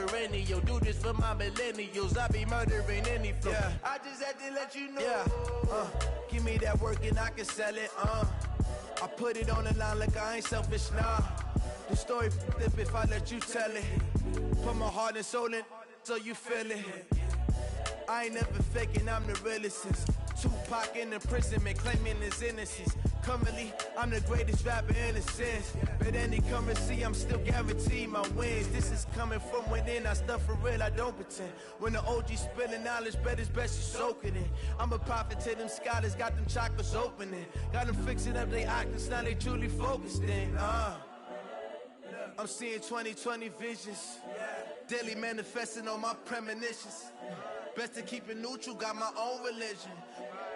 perennial. Do this for my millennials. I be murdering any flow. Yeah. I just had to let you know. Yeah. Give me that work and I can sell it. I put it on the line like I ain't selfish, nah. The story flip if I let you tell it. Put my heart and soul in so you feel it. I ain't never faking, I'm the realest since Tupac in imprisonment, claiming his innocence. Currently, I'm the greatest rapper in a sense. But any currency, I'm still guaranteed my wins. This is coming from within, I stuff for real, I don't pretend. When the OG spilling knowledge, bet it's best you soak it in. I'm a prophet to them scholars, got them chakras opening. Got them fixing up they octaves, now they truly focused in. I'm seeing 2020 visions. Daily manifesting on my premonitions. Best to keep it neutral, got my own religion.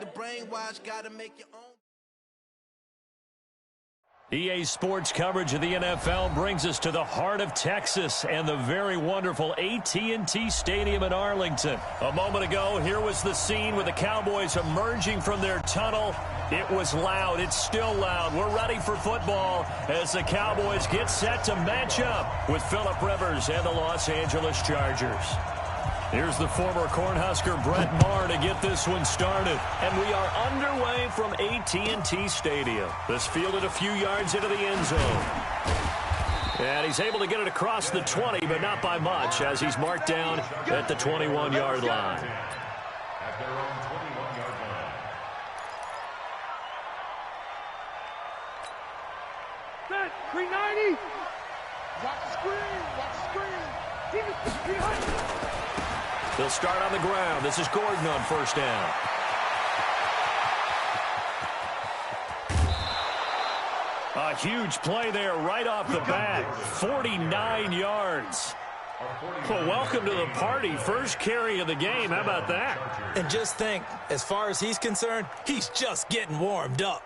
The brainwash, gotta make your own. EA Sports coverage of the NFL brings us to the heart of Texas and the very wonderful AT&T Stadium in Arlington. A moment ago, here was the scene with the Cowboys emerging from their tunnel. It was loud. It's still loud. We're ready for football as the Cowboys get set to match up with Phillip Rivers and the Los Angeles Chargers. Here's the former Cornhusker Brett Maher to get this one started. And we are underway from AT&T Stadium. This fielded a few yards into the end zone. And he's able to get it across the 20, but not by much, as he's marked down at the 21-yard line. At their own 21-yard line. Set, 390. Watch the screen, watch the screen. Keep it behind. They'll start on the ground. This is Gordon on first down. A huge play there right off the bat. 49 yards. Well, welcome to the party. First carry of the game. How about that? And just think, as far as he's concerned, he's just getting warmed up.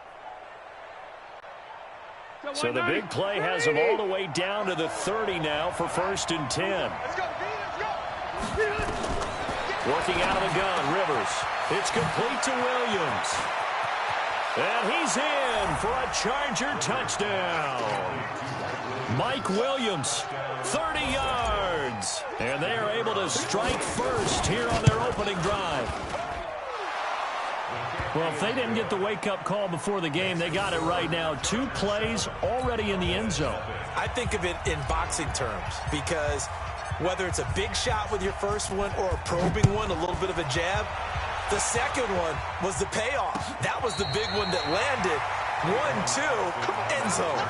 So the big play has him all the way down to the 30 now for 1st and 10. Let's go, let's go. Working out of the gun, Rivers. It's complete to Williams. And he's in for a Charger touchdown. Mike Williams, 30 yards. And they are able to strike first here on their opening drive. Well, if they didn't get the wake-up call before the game, they got it right now. 2 plays already in the end zone. I think of it in boxing terms because whether it's a big shot with your first one or a probing one, a little bit of a jab, the second one was the payoff. That was the big one that landed. 1-2, end zone.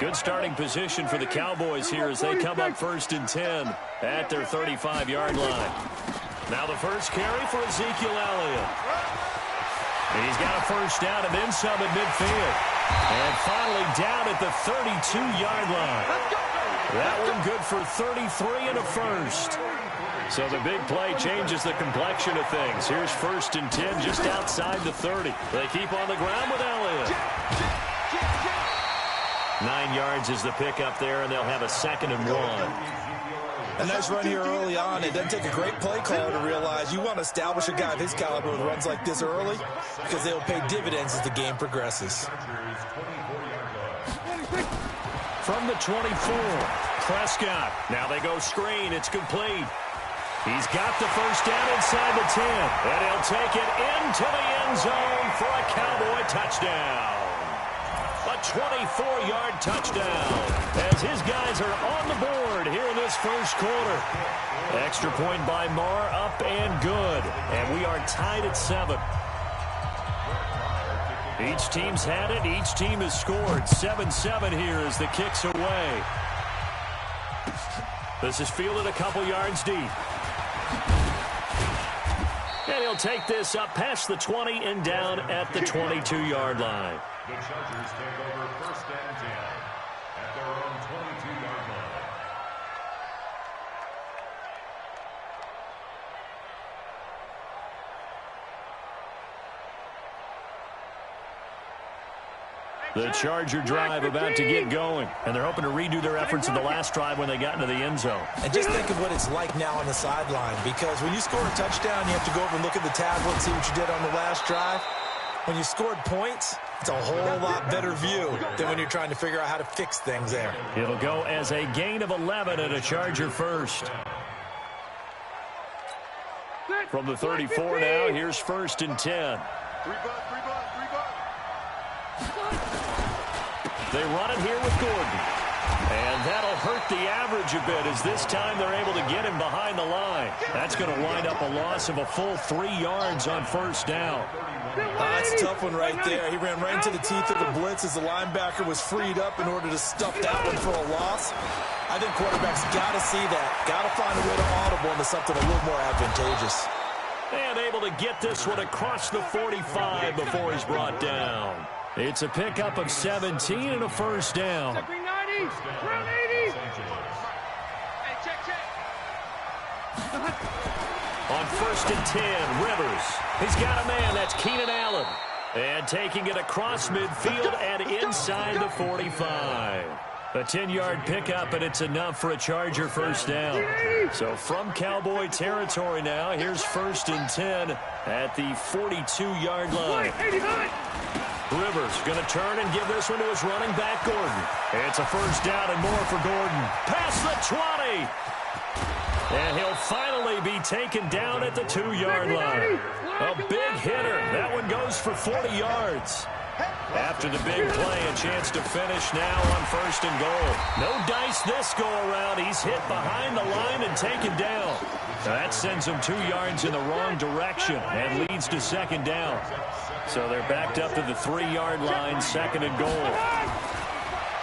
Good starting position for the Cowboys here as they come up 1st and 10 at their 35-yard line. Now the first carry for Ezekiel Elliott. And he's got a first down and then some at midfield. And finally down at the 32-yard line. That one good for 33 and a first. So the big play changes the complexion of things. Here's 1st and 10 just outside the 30. They keep on the ground with Elliott. 9 yards is the pickup there, and they'll have a 2nd and 1. A nice run here early on. It doesn't take a great play caller to realize you want to establish a guy of his caliber with runs like this early because they'll pay dividends as the game progresses. From the 24, Prescott. Now they go screen. It's complete. He's got the first down inside the 10. And he'll take it into the end zone for a Cowboy touchdown. A 24-yard touchdown as his guys are on the board here in this first quarter. Extra point by Maher, up and good. And we are tied at 7. Each team's had it. Each team has scored. 7-7 here as the kick's away. This is fielded a couple yards deep. And he'll take this up past the 20 and down at the 22-yard line. The Chargers take over 1st and 10 at their own 22-yard line. The Charger drive about to get going, and they're hoping to redo their efforts in the last drive when they got into the end zone. And just think of what it's like now on the sideline, because when you score a touchdown, you have to go over and look at the tablet and see what you did on the last drive. When you scored points, it's a whole lot better view than when you're trying to figure out how to fix things there. It'll go as a gain of 11 and a Charger first. From the 34 now, here's 1st and 10. They run it here with Gordon. And that'll hurt the average a bit as this time they're able to get him behind the line. That's going to wind up a loss of a full 3 yards on 1st down. That's a tough one right there. He ran right into the teeth of the blitz as the linebacker was freed up in order to stuff that one for a loss. I think quarterbacks got to see that. Got to find a way to audible into something a little more advantageous. And able to get this one across the 45 before he's brought down. It's a pickup of 17 and a 1st down. Check 90, round 80. Hey, check. On 1st and 10, Rivers. He's got a man. That's Keenan Allen. And taking it across midfield and inside the 45. A 10-yard pickup, and it's enough for a Charger 1st down. So from Cowboy territory now, here's 1st and 10 at the 42-yard line. Rivers going to turn and give this one to his running back, Gordon. It's a 1st down and more for Gordon. Past the 20. And he'll finally be taken down at the 2-yard line. A big hitter. That one goes for 40 yards. After the big play, a chance to finish now on 1st and goal. No dice this go-around. He's hit behind the line and taken down. That sends him 2 yards in the wrong direction and leads to 2nd down. So they're backed up to the 3-yard line, 2nd and goal.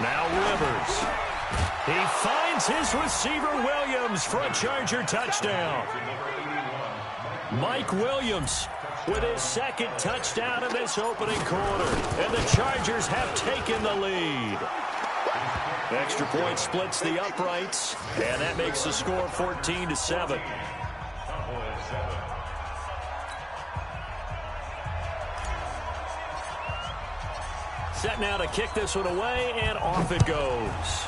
Now Rivers. He finds his receiver Williams for a Charger touchdown. Mike Williams with his 2nd touchdown in this opening quarter. And the Chargers have taken the lead. Extra point splits the uprights, and that makes the score 14-7. Set now to kick this one away, and off it goes.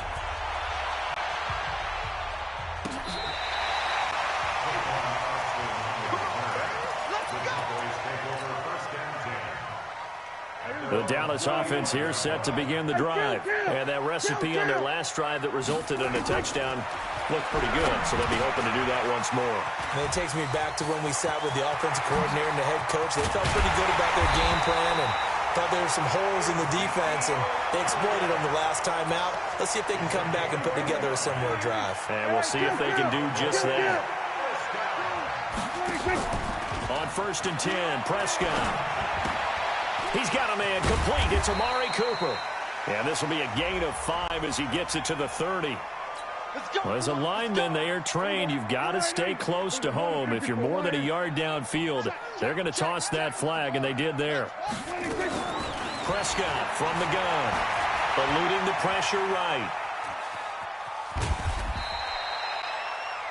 The Dallas offense here set to begin the drive. And that recipe on their last drive that resulted in a touchdown looked pretty good, so they'll be hoping to do that once more. And it takes me back to when we sat with the offensive coordinator and the head coach. They felt pretty good about their game plan and thought there were some holes in the defense, and they exploited them the last time out. Let's see if they can come back and put together a similar drive. And we'll see if they can do just that. On 1st and 10, Prescott. He's got a man complete. It's Amari Cooper. And this will be a gain of 5 as he gets it to the 30. Well, as a lineman, they are trained. You've got to stay close to home. If you're more than a yard downfield, they're going to toss that flag, and they did there. Prescott from the gun, eluding the pressure right.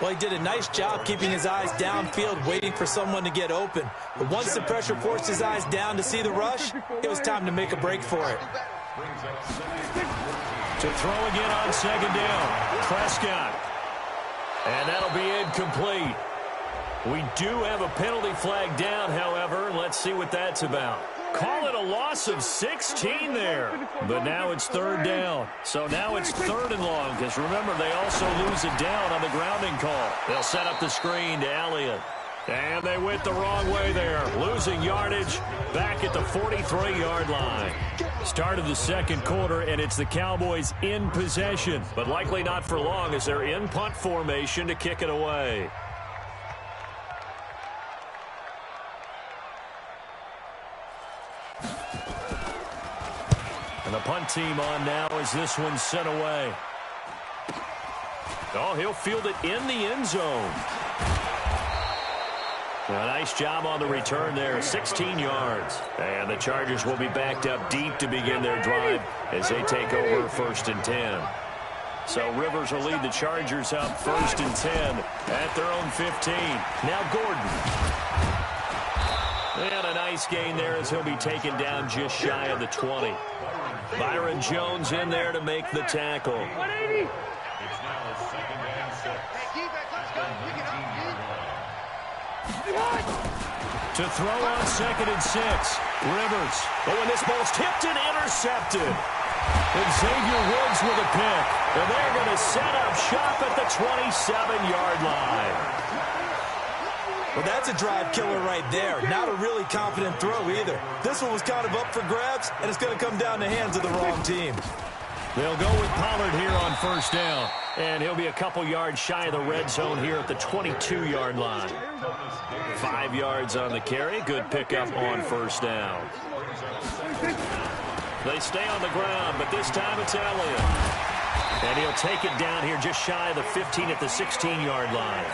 Well, he did a nice job keeping his eyes downfield, waiting for someone to get open. But once the pressure forced his eyes down to see the rush, it was time to make a break for it. To throw again on 2nd down, Prescott. And that'll be incomplete. We do have a penalty flag down, however. Let's see what that's about. Call it a loss of 16 there. But now it's 3rd down. So now it's 3rd and long, because remember, they also lose it down on the grounding call. They'll set up the screen to Elliott. And they went the wrong way there, losing yardage back at the 43-yard line. Start of the 2nd quarter, and it's the Cowboys in possession, but likely not for long as they're in punt formation to kick it away. And the punt team on now as this one's sent away. Oh, he'll field it in the end zone. A nice job on the return there, 16 yards. And the Chargers will be backed up deep to begin their drive as they take over 1st and 10. So Rivers will lead the Chargers up 1st and 10 at their own 15. Now Gordon. And a nice gain there as he'll be taken down just shy of the 20. Byron Jones in there to make the tackle. 180. It's now 2nd and 6. To throw on 2nd and 6. Rivers. Oh, and this ball's tipped and intercepted. And Xavier Woods with a pick. And they're going to set up shop at the 27-yard line. Well, that's a drive killer right there. Not a really confident throw either. This one was kind of up for grabs, and it's going to come down the hands of the wrong team. They'll go with Pollard here on first down. And he'll be a couple yards shy of the red zone here at the 22-yard line. 5 yards on the carry. Good pickup on first down. They stay on the ground, but this time it's Elliott. And he'll take it down here just shy of the 15 at the 16-yard line.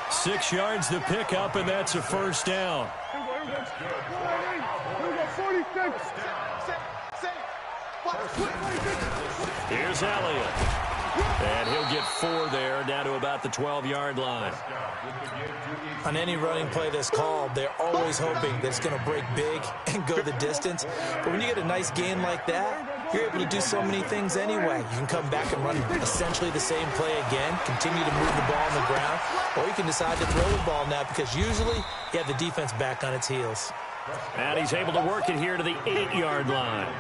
6 yards the pickup, and that's a first down. Here's Elliott. And he'll get 4 there, down to about the 12-yard line. On any running play that's called, they're always hoping that it's going to break big and go the distance. But when you get a nice gain like that, you're able to do so many things anyway. You can come back and run essentially the same play again, continue to move the ball on the ground, or you can decide to throw the ball now because usually you have the defense back on its heels. And he's able to work it here to the 8-yard line.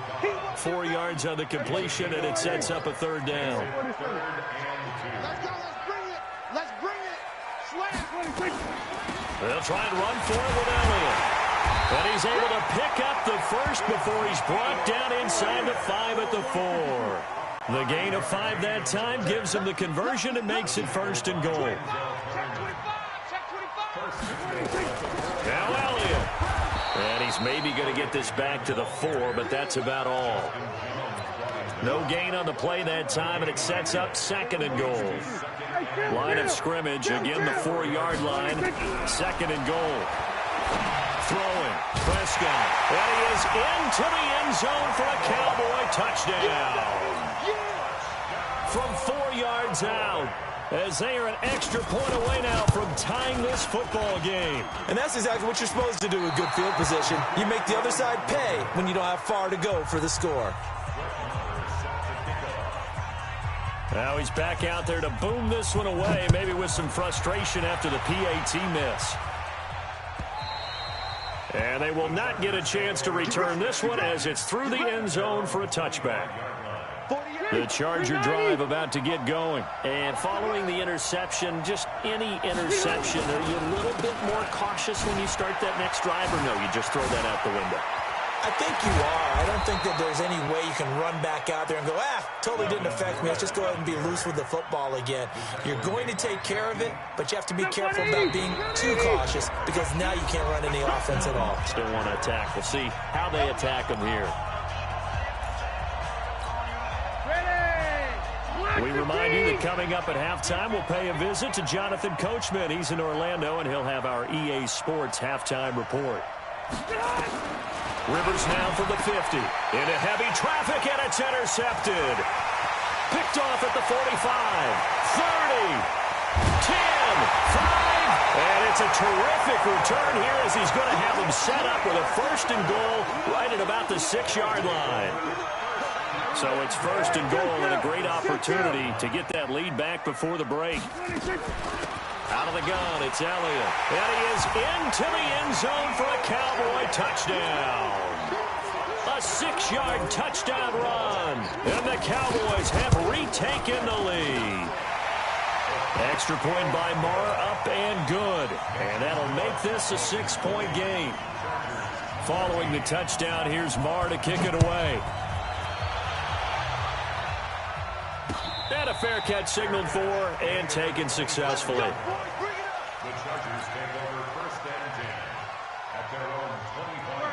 4 yards on the completion, and it sets up a third down. Let's go, let's bring it. Slam. They'll try and run for it with Elliott. And he's able to pick up the first before he's brought down inside the 5 at the 4. The gain of 5 that time gives him the conversion and makes it first and goal. Now Elliott. And he's maybe going to get this back to the 4, but that's about all. No gain on the play that time, and it sets up second and goal. Line of scrimmage, again the 4-yard line, second and goal. Throwing, Prescott, and he is into the end zone for a Cowboy touchdown. From 4 yards out, as they are an extra point away now from tying this football game. And that's exactly what you're supposed to do with good field position. You make the other side pay when you don't have far to go for the score. Now he's back out there to boom this one away, maybe with some frustration after the PAT miss. And they will not get a chance to return this one as it's through the end zone for a touchback. The Charger drive about to get going. And following the interception, just any interception, are you a little bit more cautious when you start that next drive, or no, you just throw that out the window? I think you are. I don't think that there's any way you can run back out there and go, totally didn't affect me. Let's just go ahead and be loose with the football again. You're going to take care of it, but you have to be careful about being too cautious because now you can't run any offense at all. Still want to attack. We'll see how they attack them here. We remind you that coming up at halftime, we'll pay a visit to Jonathan Coachman. He's in Orlando, and he'll have our EA Sports halftime report. Rivers now from the 50. Into heavy traffic, and it's intercepted. Picked off at the 45, 30, 10, 5. And it's a terrific return here as he's going to have them set up with a first and goal right at about the 6-yard line. So it's first and goal and a great opportunity to get that lead back before the break. Out of the gun, it's Elliott. And he is into the end zone for a Cowboy touchdown. A 6-yard touchdown run. And the Cowboys have retaken the lead. Extra point by Marr, up and good. And that'll make this a 6-point game. Following the touchdown, here's Marr to kick it away. And a fair catch signaled for and taken successfully. The Chargers take over first and 10 at their own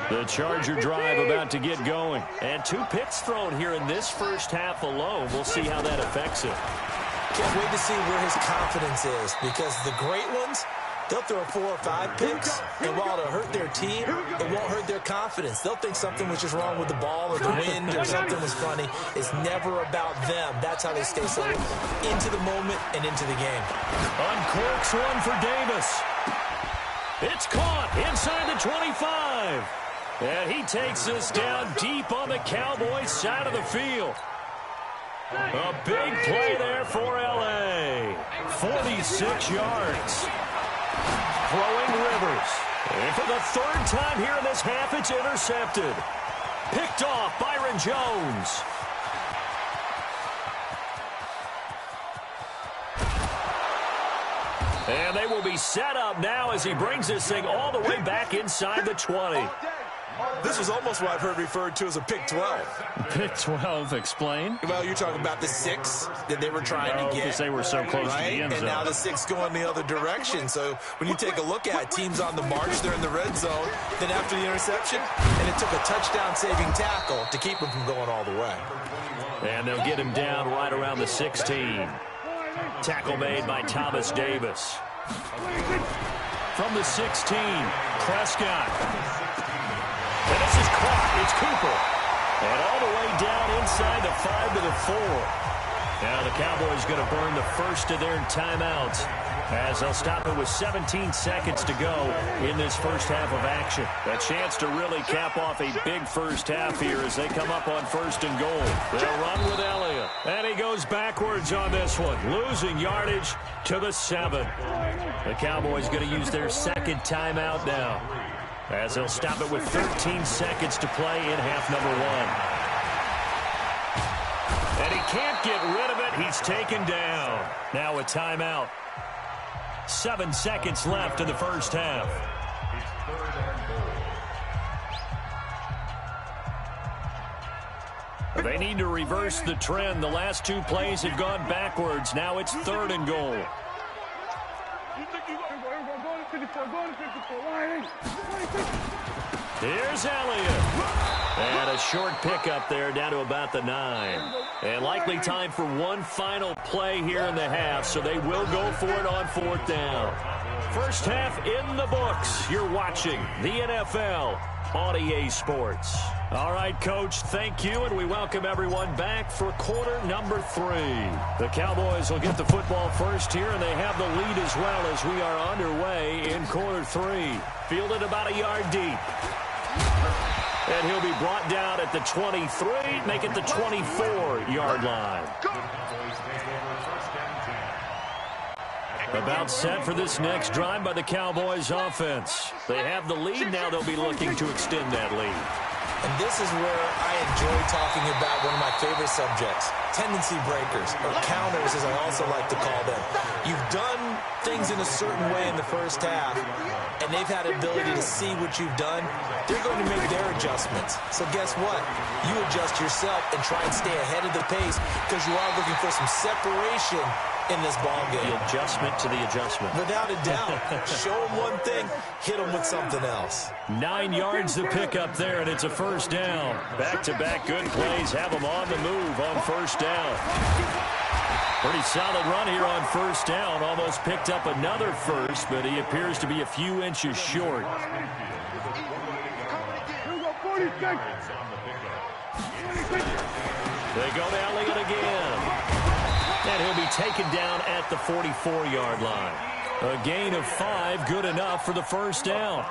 25. The Charger drive about to get going. And 2 picks thrown here in this first half alone. We'll see how that affects him. Can't wait to see where his confidence is because the great ones, they'll throw 4 or 5 picks, and while it'll hurt their team, it won't hurt their confidence. They'll think something was just wrong with the ball or the wind or something was funny. It's never about them. That's how they stay so into the moment and into the game. Uncorks one for Davis. It's caught inside the 25. And he takes this down deep on the Cowboys side of the field. A big play there for L.A. 46 yards. Throwing Rivers. And for the third time here in this half, it's intercepted. Picked off Byron Jones. And they will be set up now as he brings this thing all the way back inside the 20. This was almost what I've heard referred to as a pick 12. Pick 12, explain. Well, you're talking about the 6 that they were trying to get. Because they were so close to the end zone. And now the 6 going the other direction. So when you take a look at it, teams on the march, they're in the red zone. Then after the interception, and it took a touchdown-saving tackle to keep him from going all the way. And they'll get him down right around the 16. Tackle made by Thomas Davis. From the 16, Prescott. And this is caught. It's Cooper. And all the way down inside the 5 to the 4. Now the Cowboys going to burn the first of their timeouts as they'll stop it with 17 seconds to go in this first half of action. A chance to really cap off a big first half here as they come up on 1st and goal. They'll run with Elliott. And he goes backwards on this one, losing yardage to the 7. The Cowboys going to use their second timeout now as they'll stop it with 13 seconds to play in half number 1. And he can't get rid of it. He's taken down. Now a timeout. 7 seconds left in the first half. They need to reverse the trend. The last 2 plays have gone backwards. Now it's 3rd and goal. Here's Elliott. And a short pickup there down to about the 9. And likely time for one final play here in the half, so they will go for it on 4th down. First half in the books. You're watching the NFL on EA Sports. All right, Coach, thank you, and we welcome everyone back for quarter number 3. The Cowboys will get the football first here, and they have the lead as well as we are underway in quarter 3. Fielded about a yard deep. And he'll be brought down at the 23, make it the 24-yard line. About set for this next drive by the Cowboys offense. They have the lead, now they'll be looking to extend that lead. And this is where I enjoy talking about one of my favorite subjects, tendency breakers, or counters as I also like to call them. You've done things in a certain way in the first half, and they've had ability to see what you've done. They're going to make their adjustments. So guess what? You adjust yourself and try and stay ahead of the pace because you are looking for some separation in this ball game. The adjustment to the adjustment. Without a doubt. Show them one thing, hit them with something else. 9 yards to pick up there, and it's a first down. Back-to-back good plays have them on the move on first down. Pretty solid run here on first down. Almost picked up another first, but he appears to be a few inches short. They go to Elliott again. And he'll be taken down at the 44-yard line. A gain of 5, good enough for the first down.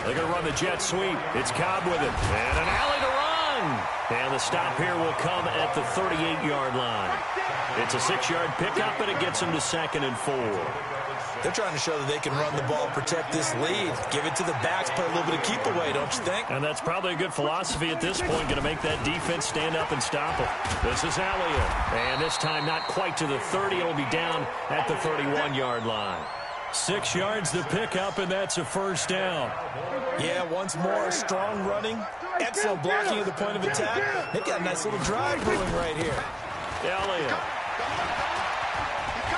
They're going to run the jet sweep. It's Cobb with it. And an alley to run. And the stop here will come at the 38-yard line. It's a 6-yard pickup, and it gets them to 2nd and 4. They're trying to show that they can run the ball, protect this lead. Give it to the backs, play a little bit of keep away, don't you think? And that's probably a good philosophy at this point, going to make that defense stand up and stop them. This is Elliott. And this time not quite to the 30. It'll be down at the 31-yard line. 6 yards to pick up, and that's a first down. Yeah, once more, strong running. Excellent blocking at the point of attack. They've got a nice little drive brewing right here. Elliott.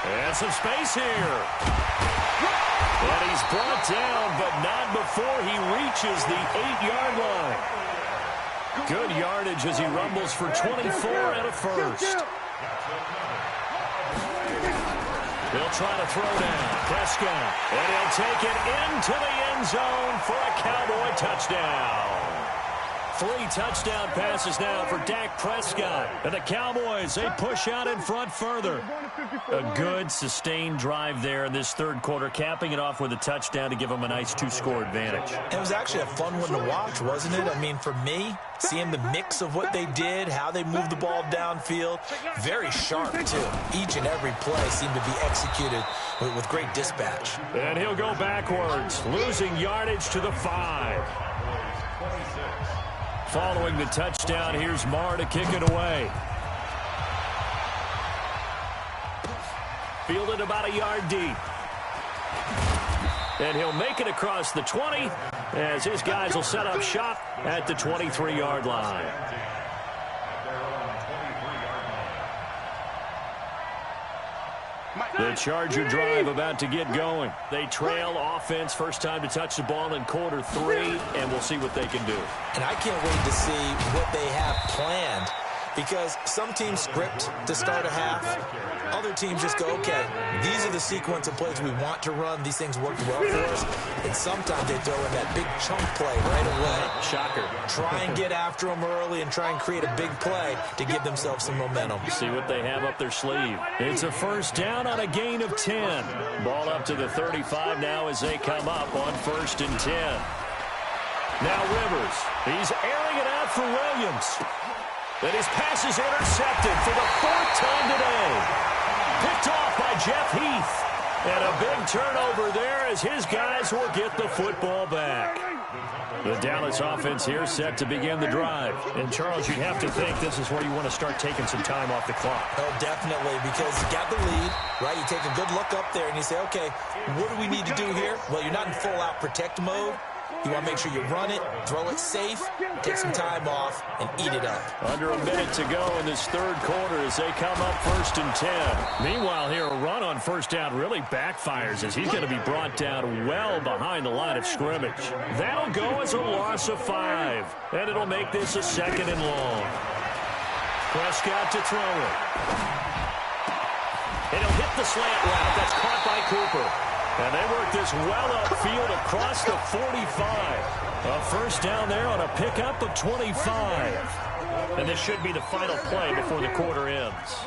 And some space here. And he's brought down, but not before he reaches the 8-yard line. Good yardage as he rumbles for 24 and a first. They'll try to throw down. Prescott. And he'll take it into the end zone for a Cowboy touchdown. 3 touchdown passes now for Dak Prescott. And the Cowboys, they push out in front further. A good, sustained drive there in this third quarter, capping it off with a touchdown to give them a nice 2-score advantage. It was actually a fun one to watch, wasn't it? I mean, for me, seeing the mix of what they did, how they moved the ball downfield, very sharp, too. Each and every play seemed to be executed with great dispatch. And he'll go backwards, losing yardage to the 5. Following the touchdown, here's Marr to kick it away. Fielded about a yard deep. And he'll make it across the 20 as his guys will set up shop at the 23-yard line. The Charger drive about to get going. They trail offense, first time to touch the ball in quarter 3, and we'll see what they can do. And I can't wait to see what they have planned, because some teams script to start a half. Other teams just go, okay, these are the sequence of plays we want to run. These things worked well for us. And sometimes they throw in that big chunk play right away. Shocker. Try and get after them early and try and create a big play to give themselves some momentum. See what they have up their sleeve. It's a first down on a gain of 10. Ball up to the 35 now as they come up on 1st and 10. Now Rivers. He's airing it out for Williams. And his pass is intercepted for the 4th time today. Picked off by Jeff Heath. And a big turnover there as his guys will get the football back. The Dallas offense here set to begin the drive. And, Charles, you have to think this is where you want to start taking some time off the clock. Oh, definitely, because you got the lead, right? You take a good look up there and you say, okay, what do we need to do here? Well, you're not in full-out protect mode. You want to make sure you run it, throw it safe, take some time off, and eat it up. Under a minute to go in this third quarter as they come up 1st and 10. Meanwhile, here, a run on first down really backfires as he's going to be brought down well behind the line of scrimmage. That'll go as a loss of 5, and it'll make this a 2nd and long. Prescott to throw it. And he'll hit the slant route. That's caught by Cooper. And they work this well upfield across the 45. A first down there on a pickup of 25. And this should be the final play before the quarter ends.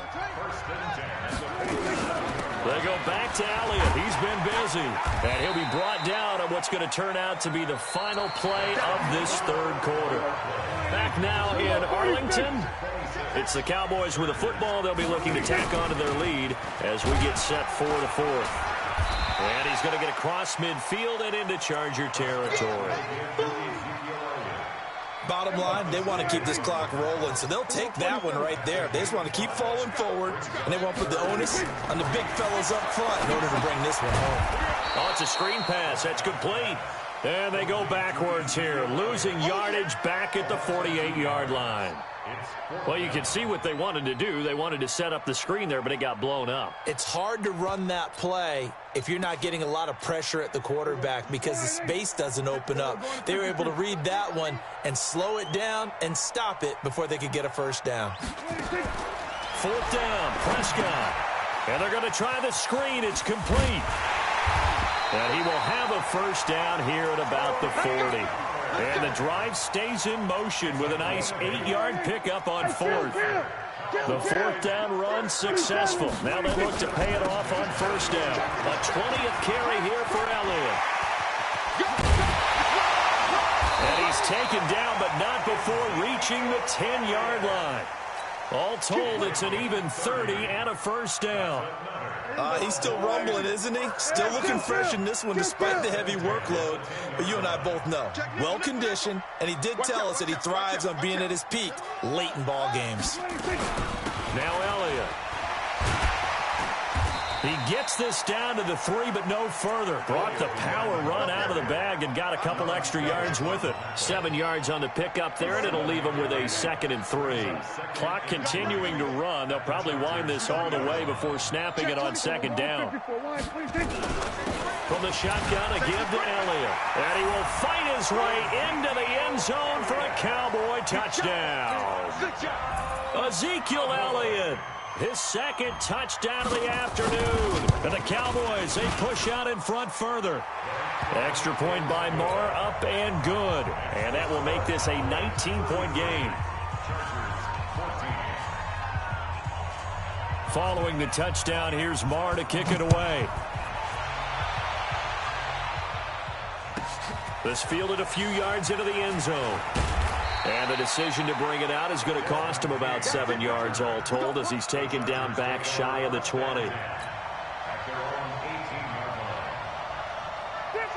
They go back to Elliott. He's been busy. And he'll be brought down on what's going to turn out to be the final play of this third quarter. Back now in Arlington. It's the Cowboys with the football. They'll be looking to tack onto their lead as we get set for the 4th. And he's going to get across midfield and into Charger territory. Bottom line, they want to keep this clock rolling, so they'll take that one right there. They just want to keep falling forward, and they want to put the onus on the big fellas up front in order to bring this one home. Oh, it's a screen pass. That's complete. And they go backwards here, losing yardage back at the 48-yard line. Well, you can see what they wanted to do. They wanted to set up the screen there, but it got blown up. It's hard to run that play if you're not getting a lot of pressure at the quarterback because the space doesn't open up. They were able to read that one and slow it down and stop it before they could get a first down. 4th down, Prescott. And they're going to try the screen. It's complete. And he will have a first down here at about the 40. And the drive stays in motion with a nice 8-yard pickup on 4th. The 4th down run successful. Now they look to pay it off on first down. A 20th carry here for Elliott. And he's taken down, but not before reaching the 10-yard line. All told, it's an even 30 and a first down. He's still rumbling, isn't he? Still looking fresh in this one despite the heavy workload. But you and I both know, well-conditioned, and he did tell us that he thrives on being at his peak late in ball games. Now Elliott. He gets this down to the 3, but no further. Brought the power run out of the bag and got a couple extra yards with it. 7 yards on the pickup there, and it'll leave him with a 2nd and 3. Clock continuing to run. They'll probably wind this all the way before snapping it on 2nd down. From the shotgun, a give to Elliott. And he will fight his way into the end zone for a Cowboy touchdown. Ezekiel Elliott, his second touchdown of the afternoon. And the Cowboys, they push out in front further. Extra point by Marr, up and good. And that will make this a 19-point game. Following the touchdown, here's Marr to kick it away. This fielded a few yards into the end zone. And the decision to bring it out is going to cost him about 7 yards all told as he's taken down back shy of the 20.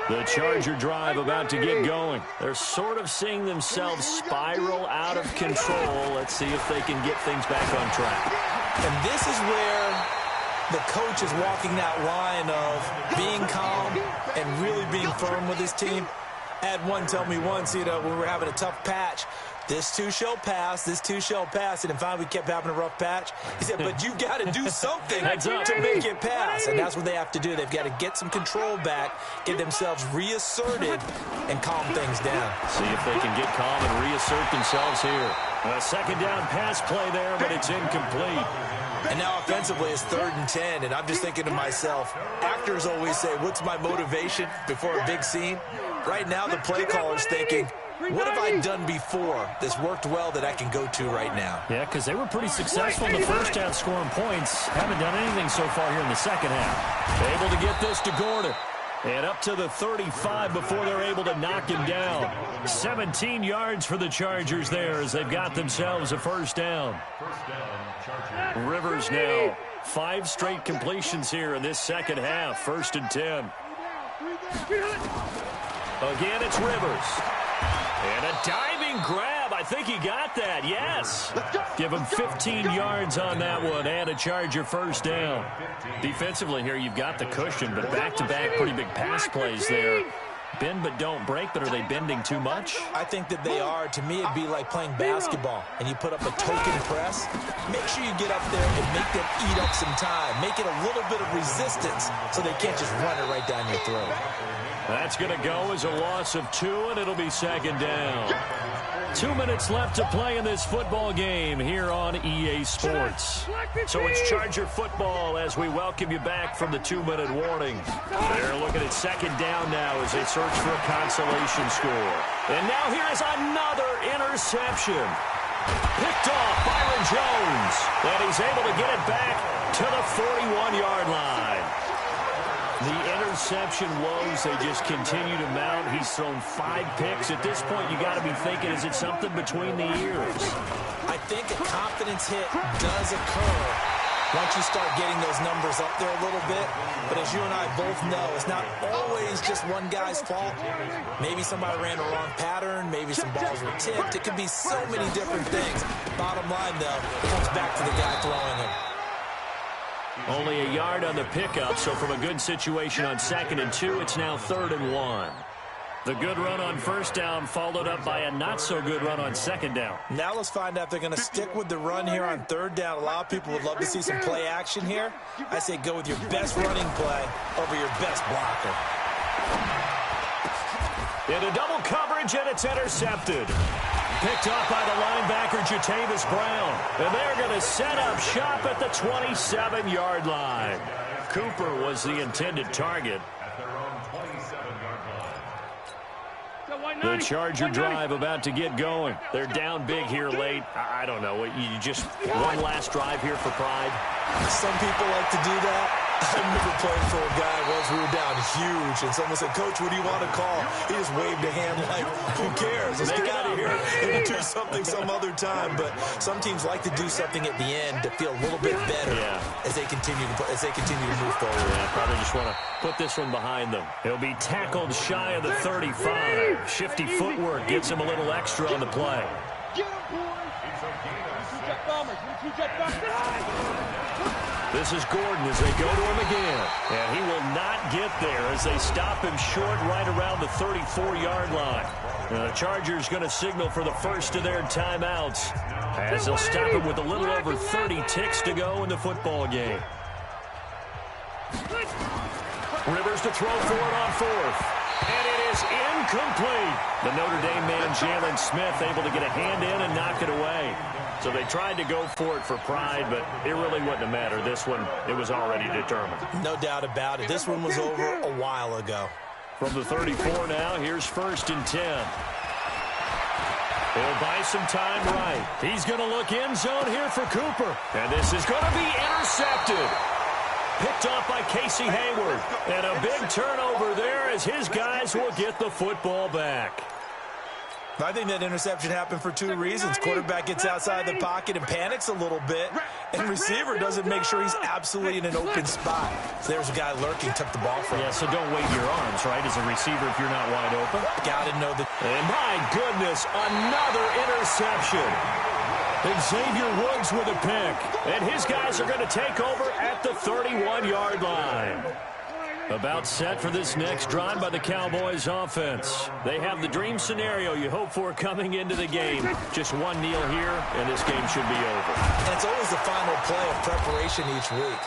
The Charger drive about to get going. They're sort of seeing themselves spiral out of control. Let's see if they can get things back on track. And this is where the coach is walking that line of being calm and really being firm with his team. I had one tell me once, when we were having a tough patch, this too shall pass, this too shall pass. And finally we kept having a rough patch. He said, but you got to do something to make it pass. And that's what they have to do. They've got to get some control back, get themselves reasserted, and calm things down. See if they can get calm and reassert themselves here. A second down pass play there, but it's incomplete. And now offensively it's 3rd and 10, and I'm just thinking to myself, actors always say, what's my motivation before a big scene? Right now the play caller's thinking, what have I done before that's worked well that I can go to right now? Yeah, because they were pretty successful in the first half scoring points. Haven't done anything so far here in the second half. Able to get this to Gordon. And up to the 35 before they're able to knock him down. 17 yards for the Chargers there as they've got themselves a first down. Rivers now 5 straight completions here in this second half. 1st and 10. Again, it's Rivers. And a diving grab. I think he got that. Yes. Give him 15 yards on that one and a Charger first down. Defensively here, you've got the cushion, but back-to-back pretty big pass plays there. Bend but don't break, but are they bending too much? I think that they are. To me, it'd be like playing basketball, and you put up a token press. Make sure you get up there and make them eat up some time. Make it a little bit of resistance so they can't just run it right down your throat. That's going to go as a loss of 2, and it'll be second down. 2 minutes left to play in this football game here on EA Sports. So it's Charger football as we welcome you back from the 2-minute warning. They're looking at second down now as they search for a consolation score. And now here is another interception. Picked off Byron Jones. And he's able to get it back to the 41-yard line. The interception woes, they just continue to mount. He's thrown 5 picks. At this point, you got to be thinking, is it something between the ears? I think a confidence hit does occur once you start getting those numbers up there a little bit. But as you and I both know, it's not always just one guy's fault. Maybe somebody ran a wrong pattern. Maybe some balls were tipped. It could be so many different things. Bottom line, though, it comes back to the guy throwing them. Only a yard on the pickup, so from a good situation on 2nd and 2, it's now 3rd and 1. The good run on first down followed up by a not-so-good run on second down. Now let's find out if they're going to stick with the run here on 3rd down. A lot of people would love to see some play action here. I say go with your best running play over your best blocker. Into double coverage, and it's intercepted. Picked off by the linebacker, Jatavis Brown. And they're going to set up shop at the 27-yard line. Cooper was the intended target. The Charger drive about to get going. They're down big here late. I don't know. You just one last drive here for pride. Some people like to do that. I remember playing for a guy once. We were down huge, and someone said, Coach, what do you want to call? He just waved a hand like, who cares? Let's get out of here and do something some other time. But some teams like to do something at the end to feel a little bit better as they continue to move forward. Yeah, probably just want to put this one behind them. He'll be tackled shy of the 35. Shifty footwork gets him a little extra on the play. This is Gordon as they go to him again. And he will not get there as they stop him short right around the 34-yard line. The Chargers going to signal for the first of their timeouts as they'll stop him with a little over 30 ticks to go in the football game. Rivers to throw for it on 4th. And it is Incomplete. The Notre Dame man, Jalen Smith, able to get a hand in and knock it away. So they tried to go for it for pride, but it really wouldn't have mattered. This one, it was already determined. No doubt about it. This one was over a while ago. From the 34 now, here's 1st and 10. He'll buy some time right. He's going to look end zone here for Cooper. And this is going to be intercepted. Picked off by Casey Hayward. And a big turnover there as his guys will get the football back. I think that interception happened for 2 reasons. Quarterback gets outside the pocket and panics a little bit, and receiver doesn't make sure he's absolutely in an open spot. So there's a guy lurking, took the ball from him. Yeah, so don't wave your arms, right, as a receiver if you're not wide open. Got to know that. And my goodness, another interception. Xavier Woods with a pick. And his guys are going to take over at the 31-yard line. About set for this next drive by the Cowboys offense. They have the dream scenario you hope for coming into the game. Just one kneel here, and this game should be over. And it's always the final play of preparation each week.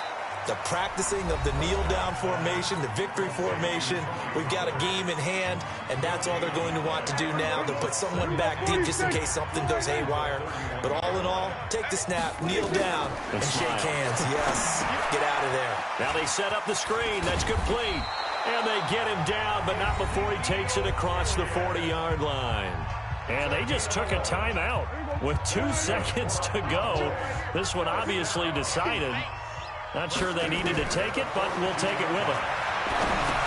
The practicing of the kneel-down formation, the victory formation. We've got a game in hand, and that's all they're going to want to do now. They'll put someone back deep just in case something goes haywire. But all in all, take the snap, kneel down, and shake hands. Yes, get out of there. Now they set up the screen. That's complete. And they get him down, but not before he takes it across the 40-yard line. And they just took a timeout with 2 seconds to go. This one obviously decided. Not sure they needed to take it, but we'll take it with them.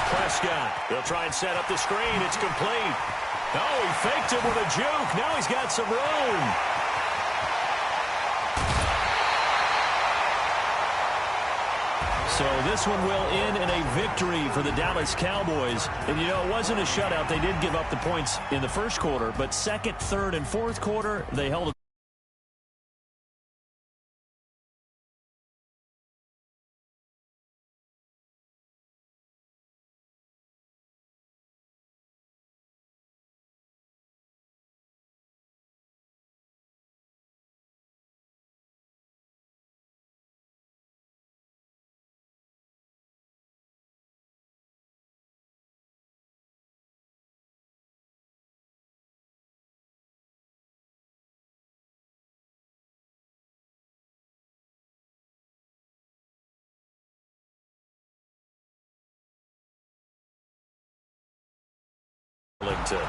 Prescott, they'll try and set up the screen. It's complete. Oh, he faked him with a juke. Now he's got some room. So this one will end in a victory for the Dallas Cowboys. And, you know, it wasn't a shutout. They did give up the points in the first quarter, but second, third, and fourth quarter, they held a Arlington.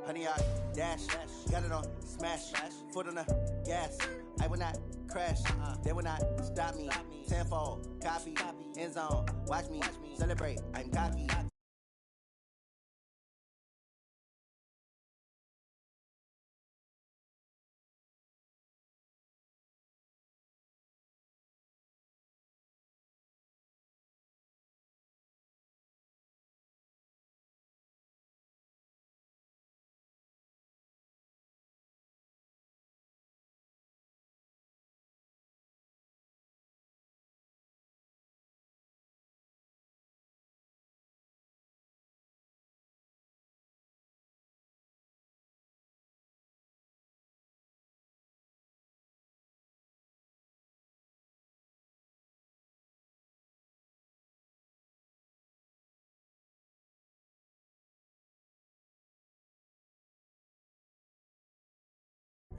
Honey, I dash, got it on smash, foot on the gas. I will not crash, they will not stop me. Tenfold, copy, end zone, watch me celebrate. I'm cocky.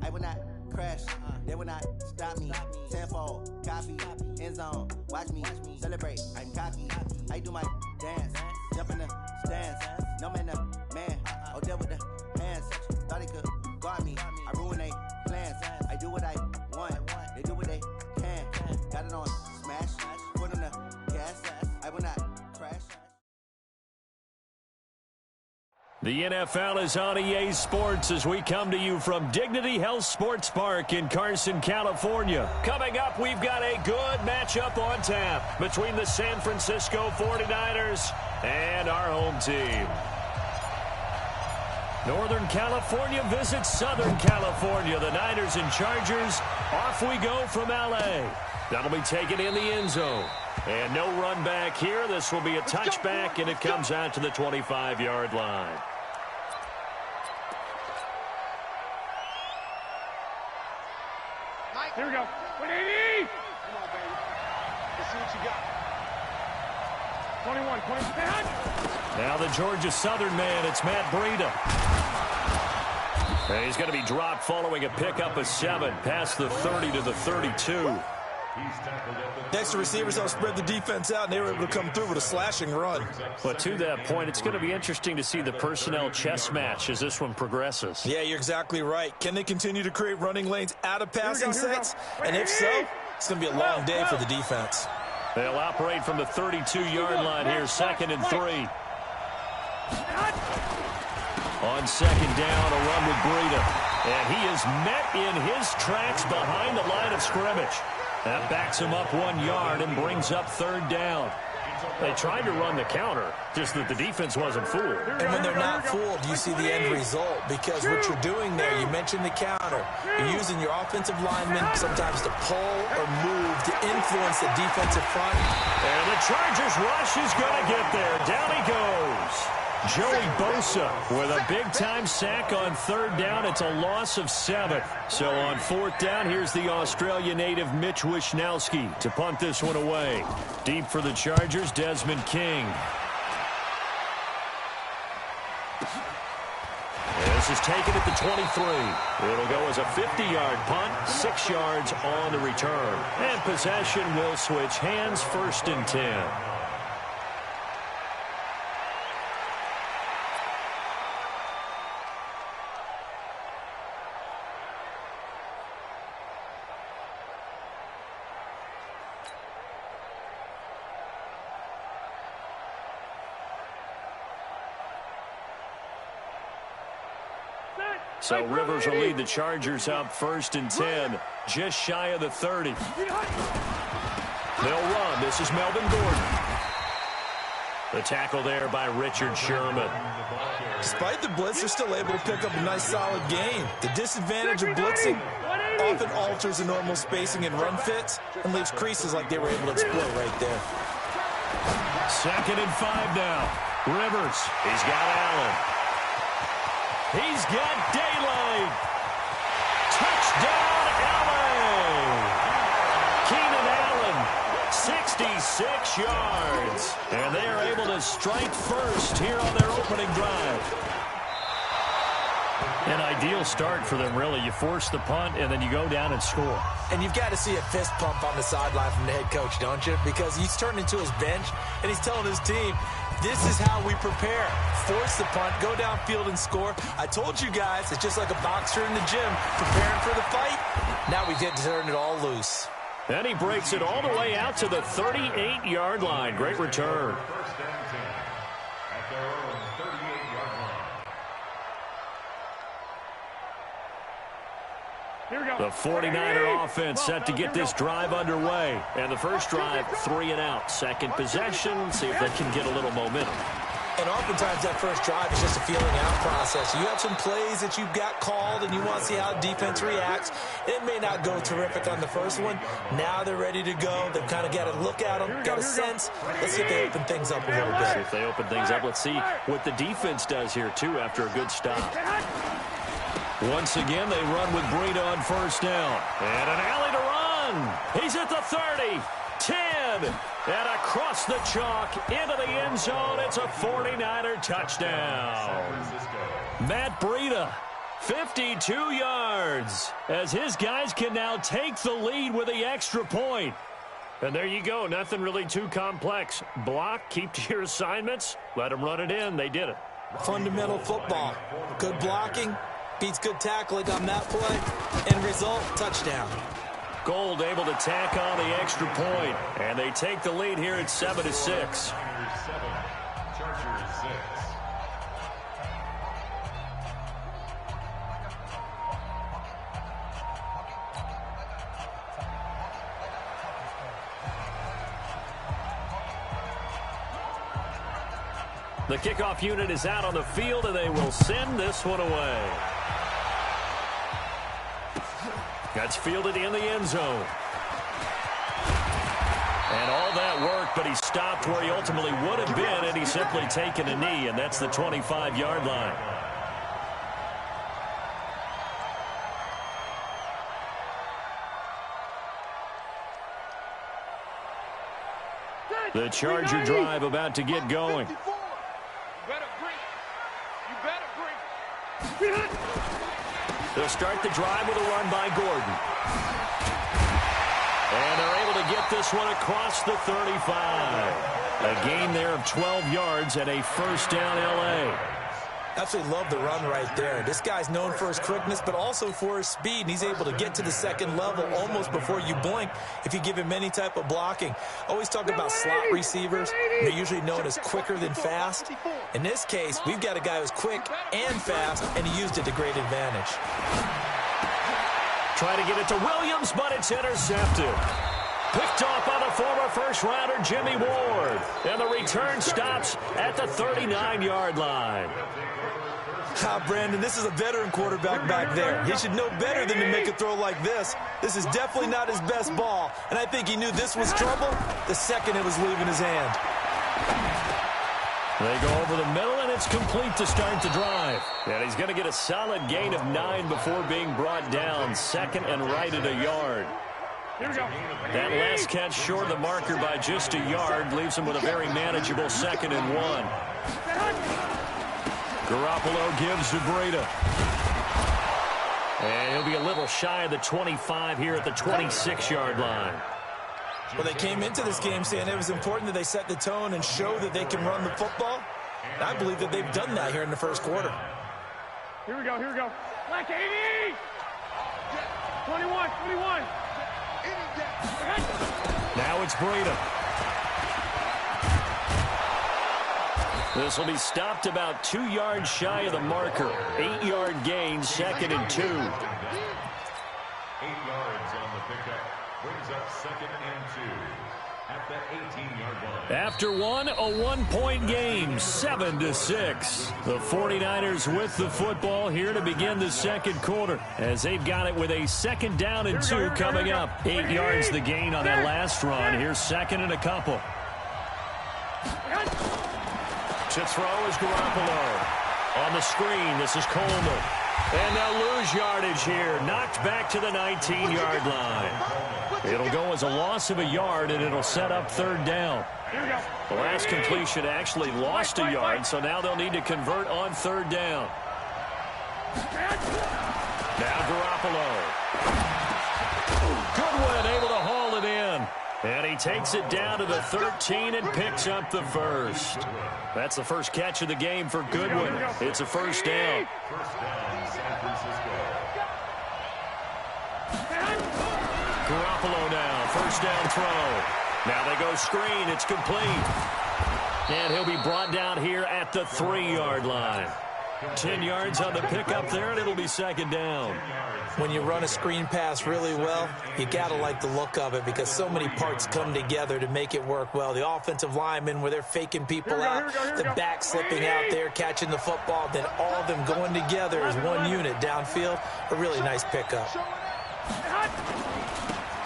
I will not crash, they will not stop me. Tenfold, copy, end zone, watch me celebrate. I'm cocky, I do my dance, jump in the stands. No man, man, oh there with the hands. Thought they could guard me, I ruin they plans. I do what I want, they do what they can. Got it on smash, foot on the gas. I will not crash. The NFL is on EA Sports as we come to you from Dignity Health Sports Park in Carson, California. Coming up, we've got a good matchup on tap between the San Francisco 49ers and our home team. Northern California visits Southern California. The Niners and Chargers, off we go from L.A. That'll be taken in the end zone. And no run back here. This will be a touchback, and it comes out to the 25-yard line. Here we go. 180! Come on, baby. Let's see what you got. 21, 20. Now the Georgia Southern man, it's Matt Breida. And he's going to be dropped following a pickup of 7 past the 30 to the 32. Next to receivers helped spread the defense out, and they were able to come through with a slashing run. But to that point, it's going to be interesting to see the personnel chess match as this one progresses. Yeah, you're exactly right. Can they continue to create running lanes out of passing sets? And if so, it's going to be a long day for the defense. They'll operate from the 32-yard line here, 2nd and 3. On 2nd down, a run with Breida. And he is met in his tracks behind the line of scrimmage. That backs him up 1 yard and brings up 3rd down. They tried to run the counter, just that the defense wasn't fooled. And when they're not fooled, you see the end result. Because what you're doing there, you mentioned the counter. You're using your offensive linemen sometimes to pull or move to influence the defensive front. And the Chargers rush is going to get there. Down he goes. Joey Bosa with a big-time sack on 3rd down. It's a loss of 7. So on 4th down, here's the Australia native Mitch Wishnowski to punt this one away. Deep for the Chargers, Desmond King. This is taken at the 23. It'll go as a 50-yard punt, 6 yards on the return. And possession will switch hands, 1st and 10. So Rivers will lead the Chargers up 1st and 10, just shy of the 30. They'll run. This is Melvin Gordon. The tackle there by Richard Sherman. Despite the blitz, they're still able to pick up a nice, solid gain. The disadvantage of blitzing often alters the normal spacing and run fits and leaves creases like they were able to exploit right there. 2nd and 5 now. Rivers. He's got Allen. He's got daylight. Touchdown, Allen. Keenan Allen, 66 yards. And they are able to strike first here on their opening drive. An ideal start for them, really. You force the punt, and then you go down and score. And you've got to see a fist pump on the sideline from the head coach, don't you? Because he's turned into his bench, and he's telling his team, this is how we prepare. Force the punt, go downfield and score. I told you guys, it's just like a boxer in the gym preparing for the fight. Now we get to turn it all loose. And he breaks it all the way out to the 38-yard line. Great return. First and 10 at their own 38-yard line. Here we go. The 49er offense set to get this drive underway. And the first drive, 3 and out. Second possession, see if they can get a little momentum. And oftentimes that first drive is just a feeling out process. You have some plays that you've got called and you want to see how defense reacts. It may not go terrific on the first one. Now they're ready to go. They've kind of got to look at them, got a sense. Let's see if they open things up a little bit. See if they open things up. Let's see what the defense does here, too, after a good stop. Once again, they run with Breida on first down. And an alley to run. He's at the 30, 10, and across the chalk into the end zone. It's a 49er touchdown. Matt Breida, 52 yards, as his guys can now take the lead with the extra point. And there you go. Nothing really too complex. Block, keep to your assignments, let them run it in. They did it. Fundamental football. Good blocking. Beats good tackling on that play. End result, touchdown. Gold able to tack on the extra point, and they take the lead here at 7-6. Chargers 7, Chargers 6. The kickoff unit is out on the field, and they will send this one away. That's fielded in the end zone. And all that work, but he stopped where he ultimately would have been, and he's simply taken a knee, and that's the 25-yard line. The Charger drive about to get going. They'll start the drive with a run by Gordon. And they're able to get this one across the 35. A gain there of 12 yards and a first down L.A. Absolutely love the run right there. This guy's known for his quickness, but also for his speed, and he's able to get to the second level almost before you blink if you give him any type of blocking. Always talk about slot receivers. They're usually known as quicker than fast. In this case, we've got a guy who's quick and fast, and he used it to great advantage. Try to get it to Williams, but it's intercepted. Picked off by the former first-rounder Jimmy Ward. And the return stops at the 39-yard line. Brandon, this is a veteran quarterback back there. He should know better than to make a throw like this. This is definitely not his best ball, and I think he knew this was trouble the second it was leaving his hand. They go over the middle, and it's complete to start the drive. And he's going to get a solid gain of 9 before being brought down. Second and right at a yard. Here we go. That last catch short of the marker by just a yard leaves him with a very manageable 2nd and 1. Garoppolo gives to Breida. And he'll be a little shy of the 25 here at the 26-yard line. Well, they came into this game saying it was important that they set the tone and show that they can run the football. And I believe that they've done that here in the first quarter. Here we go, here we go. Black 80! 21, 21. Now it's Breida. This will be stopped about 2 yards shy of the marker. 8-yard gain, 2nd and 2. 8 yards on the pickup. Brings up 2nd and 2 at the 18-yard line. After one, a 1-point game, 7-6. The 49ers with the football here to begin the second quarter, as they've got it with a 2nd down and 2 coming up. 8 yards the gain on that last run. Here's 2nd and a couple. To throw is Garoppolo. On the screen, this is Coleman. And they'll lose yardage here. Knocked back to the 19-yard line. It'll go as a loss of a yard, and it'll set up 3rd down. The last completion actually lost a yard, so now they'll need to convert on 3rd down. Now Garoppolo. Goodwin able to haul it in. And he takes it down to the 13 and picks up the first. That's the first catch of the game for Goodwin. It's a first down. First down, San Francisco. Garoppolo now, first down throw. Now they go screen, it's complete. And he'll be brought down here at the 3-yard line. 10 yards on the pickup there, and it'll be second down. When you run a screen pass really well, you got to like the look of it because so many parts come together to make it work well. The offensive linemen, where they're faking people out, the back slipping out there, catching the football, then all of them going together as one unit downfield. A really nice pickup.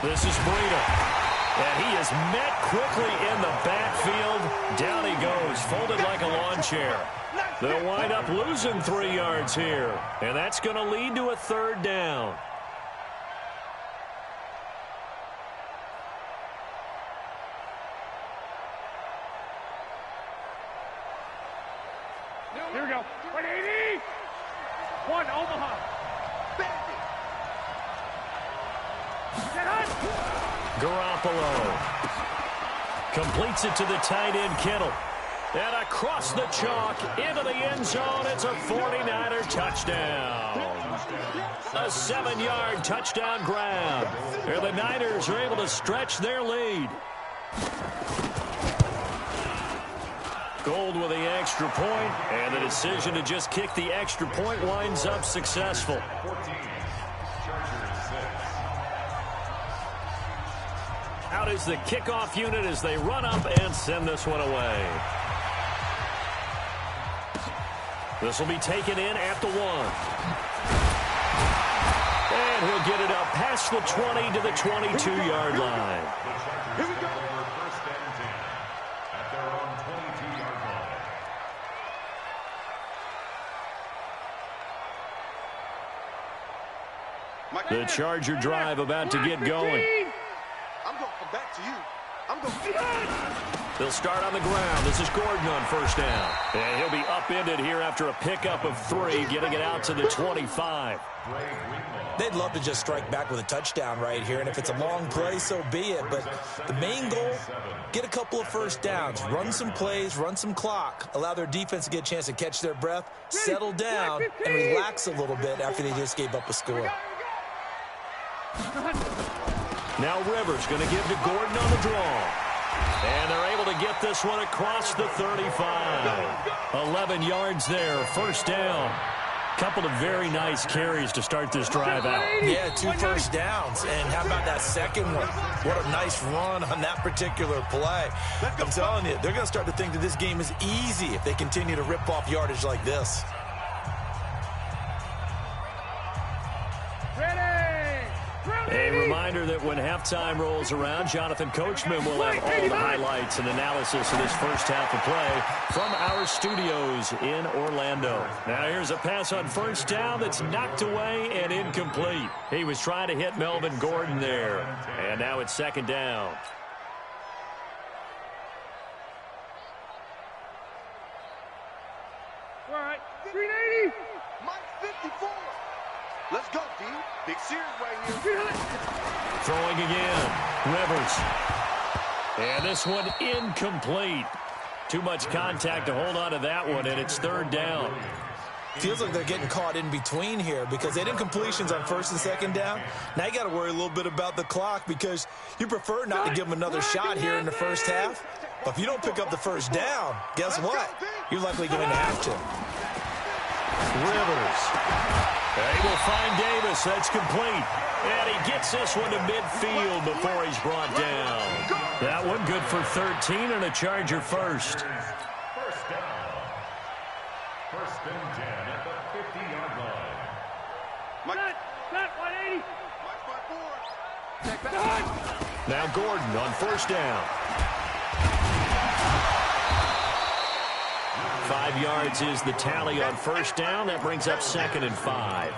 This is Breida. And he is met quickly in the backfield. Down he goes, folded like a lawn chair. They'll wind up losing 3 yards here. And that's going to lead to a third down. Here we go. 180. One, Omaha. Garoppolo completes it to the tight end, Kittle. And across the chalk into the end zone. It's a 49er touchdown. A 7-yard touchdown grab. And the Niners are able to stretch their lead. Gold with the extra point, and the decision to just kick the extra point winds up successful. 14, Chargers 6. Out is the kickoff unit as they run up and send this one away. This will be taken in at the 1. And he'll get it up past the 20 to the 22-yard line. The Chargers take over first and 10 at their own 22-yard line. The Charger drive about to get going. I'm going to come back to you. I'm going to... They'll start on the ground. This is Gordon on first down. And he'll be upended here after a pickup of 3, getting it out to the 25. They'd love to just strike back with a touchdown right here, and if it's a long play, so be it. But the main goal, get a couple of first downs, run some plays, run some clock, allow their defense to get a chance to catch their breath, settle down, and relax a little bit after they just gave up a score. Now Rivers going to give to Gordon on the draw. And they're able to get this one across the 35. 11 yards there, first down. Couple of very nice carries to start this drive out. Yeah, 2 first downs. And how about that second one? What a nice run on that particular play. I'm telling you, they're going to start to think that this game is easy if they continue to rip off yardage like this. A reminder that when halftime rolls around, Jonathan Coachman will have all the highlights and analysis of this first half of play from our studios in Orlando. Now here's a pass on first down that's knocked away and incomplete. He was trying to hit Melvin Gordon there. And now it's second down. All right, 380. Mike 54. Let's go, D. Big series right here. Throwing again. Rivers. And this one incomplete. Too much contact to hold on to that one, and it's third down. Feels like they're getting caught in between here because they did completions on first and second down. Now you got to worry a little bit about the clock because you prefer not to give them another shot here in the first half. But if you don't pick up the first down, guess what? You're likely going to have to. Rivers. They will find Davis. That's complete. And he gets this one to midfield before he's brought down. That one good for 13 and a Charger first. First down. First and 10 at the 50-yard line. Set, 180. Now Gordon on first down. 5 yards is the tally on first down. That brings up second and 5.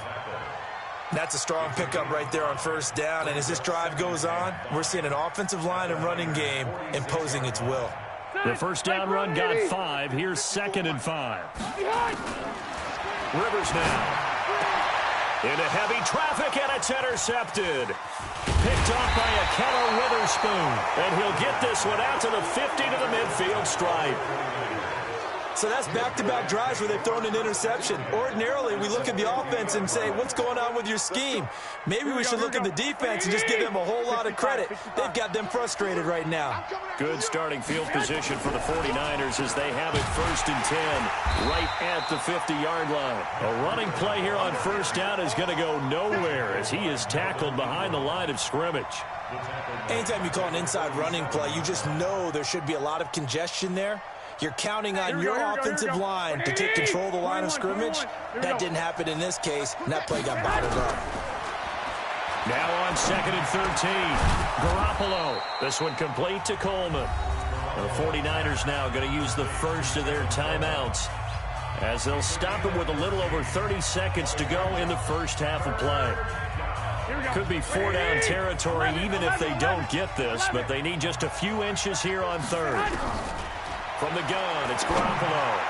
That's a strong pickup right there on first down. And as this drive goes on, we're seeing an offensive line and running game imposing its will. The first down run got 5. Here's second and 5. Rivers now. Into heavy traffic, and it's intercepted. Picked off by Akello Witherspoon. And he'll get this one out to the 50 to the midfield stripe. So that's back-to-back drives where they've thrown an interception. Ordinarily, we look at the offense and say, what's going on with your scheme? Maybe we should look at the defense and just give them a whole lot of credit. They've got them frustrated right now. Good starting field position for the 49ers as they have it 1st and 10 right at the 50-yard line. A running play here on 1st down is going to go nowhere as he is tackled behind the line of scrimmage. Anytime you call an inside running play, you just know there should be a lot of congestion there. You're counting on your offensive line to take control of the line of scrimmage. That didn't happen in this case, and that play got bottled up. Now on 2nd and 13, Garoppolo. This one complete to Coleman. The 49ers now going to use the first of their timeouts as they'll stop him with a little over 30 seconds to go in the first half of play. Could be 4-down territory even if they don't get this, but they need just a few inches here on 3rd. From the gun, it's Garoppolo.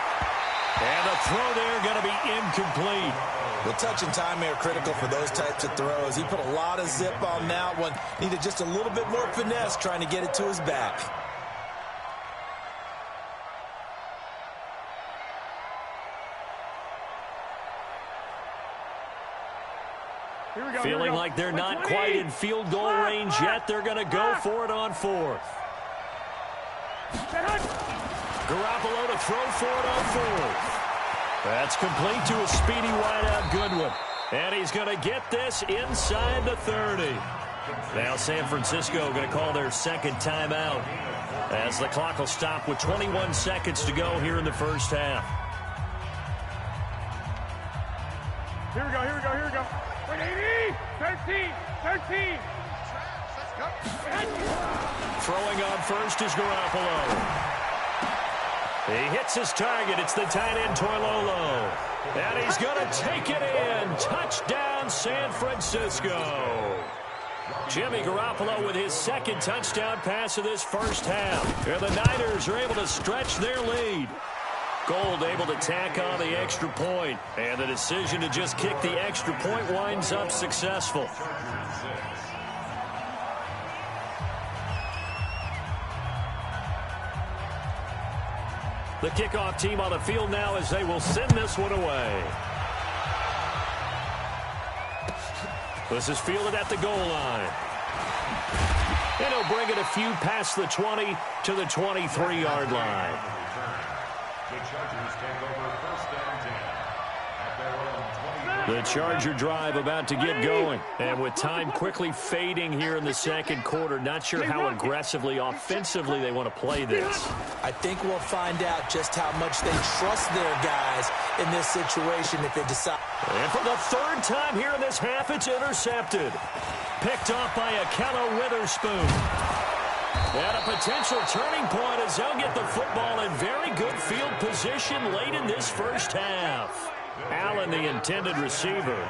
And the throw there going to be incomplete. Well, touch and timing are critical for those types of throws. He put a lot of zip on that one. Needed just a little bit more finesse trying to get it to his back. Feeling like they're not quite in field goal range yet. They're going to go for it on 4th. Garoppolo to throw for it on 4th. That's complete to a speedy wideout Goodwin. And he's going to get this inside the 30. Now San Francisco going to call their 2nd timeout as the clock will stop with 21 seconds to go here in the first half. Here we go, here we go, here we go. 13, 13. Let's go. Throwing on first is Garoppolo. He hits his target. It's the tight end, Toilolo. And he's going to take it in. Touchdown, San Francisco. Jimmy Garoppolo with his 2nd touchdown pass of this first half. And the Niners are able to stretch their lead. Gold able to tack on the extra point. And the decision to just kick the extra point winds up successful. The kickoff team on the field now as they will send this one away. This is fielded at the goal line. And he'll bring it a few past the 20 to the 23-yard line. The Chargers take over 1st and 10 at their own 20. The Charger drive about to get going. And with time quickly fading here in the 2nd quarter, not sure how aggressively, offensively they want to play this. I think we'll find out just how much they trust their guys in this situation if they decide. And for the 3rd time here in this half, it's intercepted. Picked off by Akello Witherspoon. And a potential turning point as they'll get the football in very good field position late in this first half. Allen, the intended receiver.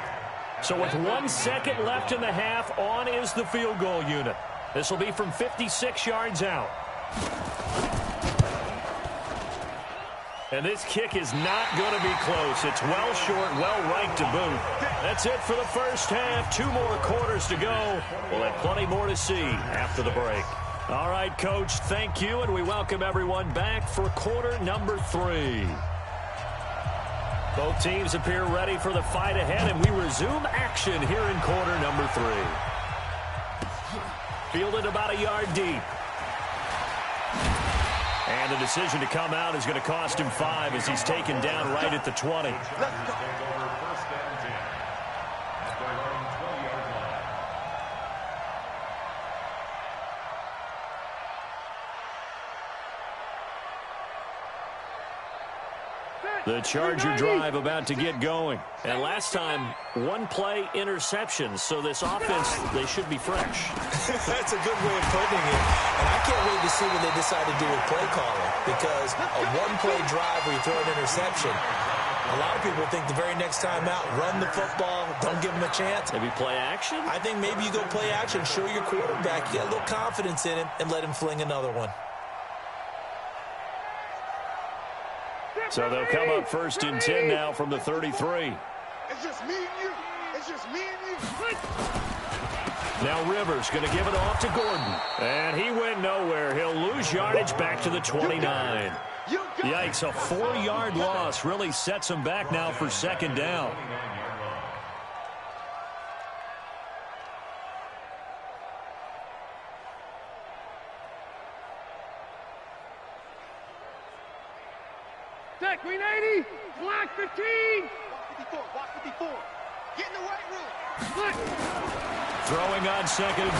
So with 1 second left in the half, on is the field goal unit. This will be from 56 yards out. And this kick is not going to be close. It's well short, well right to boot. That's it for the first half. 2 more quarters to go. We'll have plenty more to see after the break. All right, Coach, thank you, and we welcome everyone back for quarter number 3. Both teams appear ready for the fight ahead, and we resume action here in quarter number 3. Fielded about a yard deep. And the decision to come out is going to cost him 5 as he's taken down right at the 20. The Charger drive about to get going. And last time, 1 play interception. So this offense, they should be fresh. That's a good way of putting it. And I can't wait to see what they decide to do with play calling. Because a 1-play drive where you throw an interception, a lot of people think the very next time out, run the football, don't give them a chance. Maybe play action? I think maybe you go play action, show your quarterback, you get a little confidence in him, and let him fling another one. So they'll come up 1st and 10 now from the 33. It's just me and you. It's It's just me and you. Now Rivers going to give it off to Gordon. And he went nowhere. He'll lose yardage back to the 29. Yikes, a 4-yard loss really sets him back now for second down. Set, green 80, black 15. Block 54. Get in the right room. Black. Throwing on 2nd and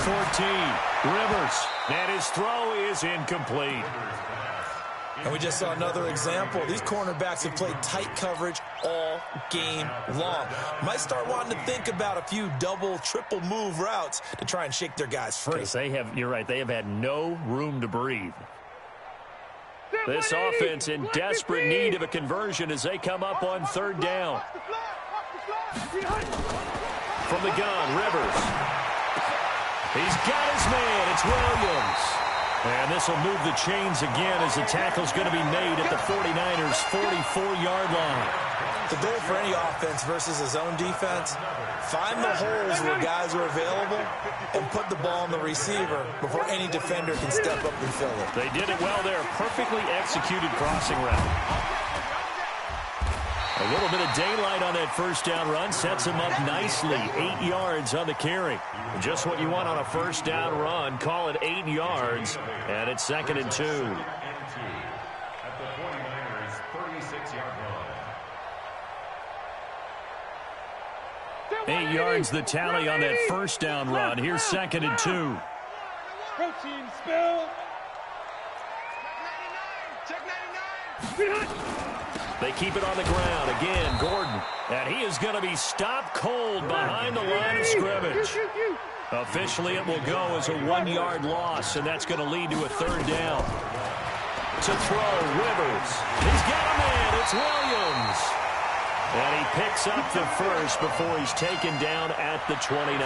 14. Rivers, and his throw is incomplete. And we just saw another example. These cornerbacks have played tight coverage all game long. Might start wanting to think about a few double, triple move routes to try and shake their guys free. You're right, they have had no room to breathe. This offense in desperate need of a conversion as they come up on 3rd down. From the gun, Rivers. He's got his man. It's Williams. And this will move the chains again as the tackle's going to be made at the 49ers' 44-yard line. The goal for any offense versus a zone defense, find the holes where guys are available and put the ball on the receiver before any defender can step up and fill it. They did it well there. Perfectly executed crossing route. A little bit of daylight on that first down run sets him up nicely. 8 yards on the carry. Just what you want on a first down run. Call it 8 yards, and it's 2nd and 2. At the 49ers' 36-yard line. 8 yards the tally on that first down run. Here's 2nd and 2. Protein spill. Check 99. They keep it on the ground. Again, Gordon. And he is going to be stopped cold behind the line of scrimmage. Officially, it will go as a 1-yard loss, and that's going to lead to a 3rd down. To throw, Rivers. He's got a man. It's Williams. And he picks up the first before he's taken down at the 29.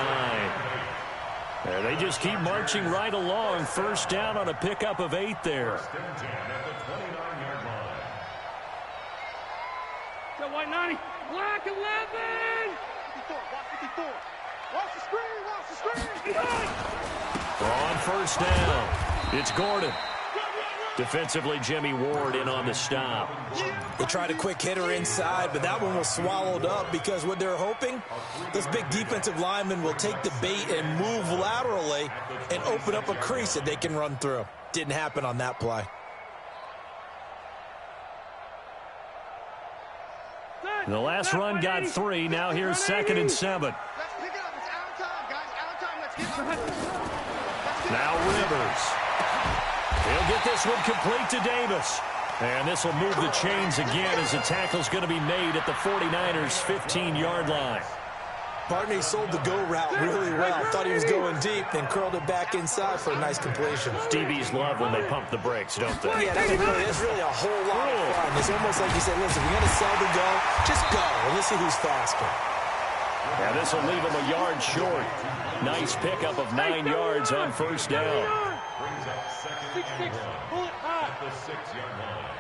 And they just keep marching right along. First down on a pickup of 8 there. First and 10 at the 29-yard line. Set white 90, black 11. 54, block 54. Watch the screen, watch the screen. On first down, it's Gordon. Defensively, Jimmy Ward in on the stop. They tried a quick hitter inside, but that one was swallowed up because what they're hoping, this big defensive lineman will take the bait and move laterally and open up a crease that they can run through. Didn't happen on that play. The last run got 3. Now here's 2nd and 7. Let's pick it up. It's out of time, guys. Out of time. Let's get up. Now Rivers. He'll get this one complete to Davis. And this will move the chains again as the tackle's going to be made at the 49ers' 15-yard line. Barney sold the go route really well. Thought he was going deep, then curled it back inside for a nice completion. DBs love when they pump the brakes, don't they? Yeah, that's really a whole lot of fun. It's almost like you said, listen, we're going to sell the go. Just go, and let's see who's faster. Yeah, this will leave him a yard short. Nice pickup of 9 yards on first down. Brings up 2nd and 1 at the 6-yard line.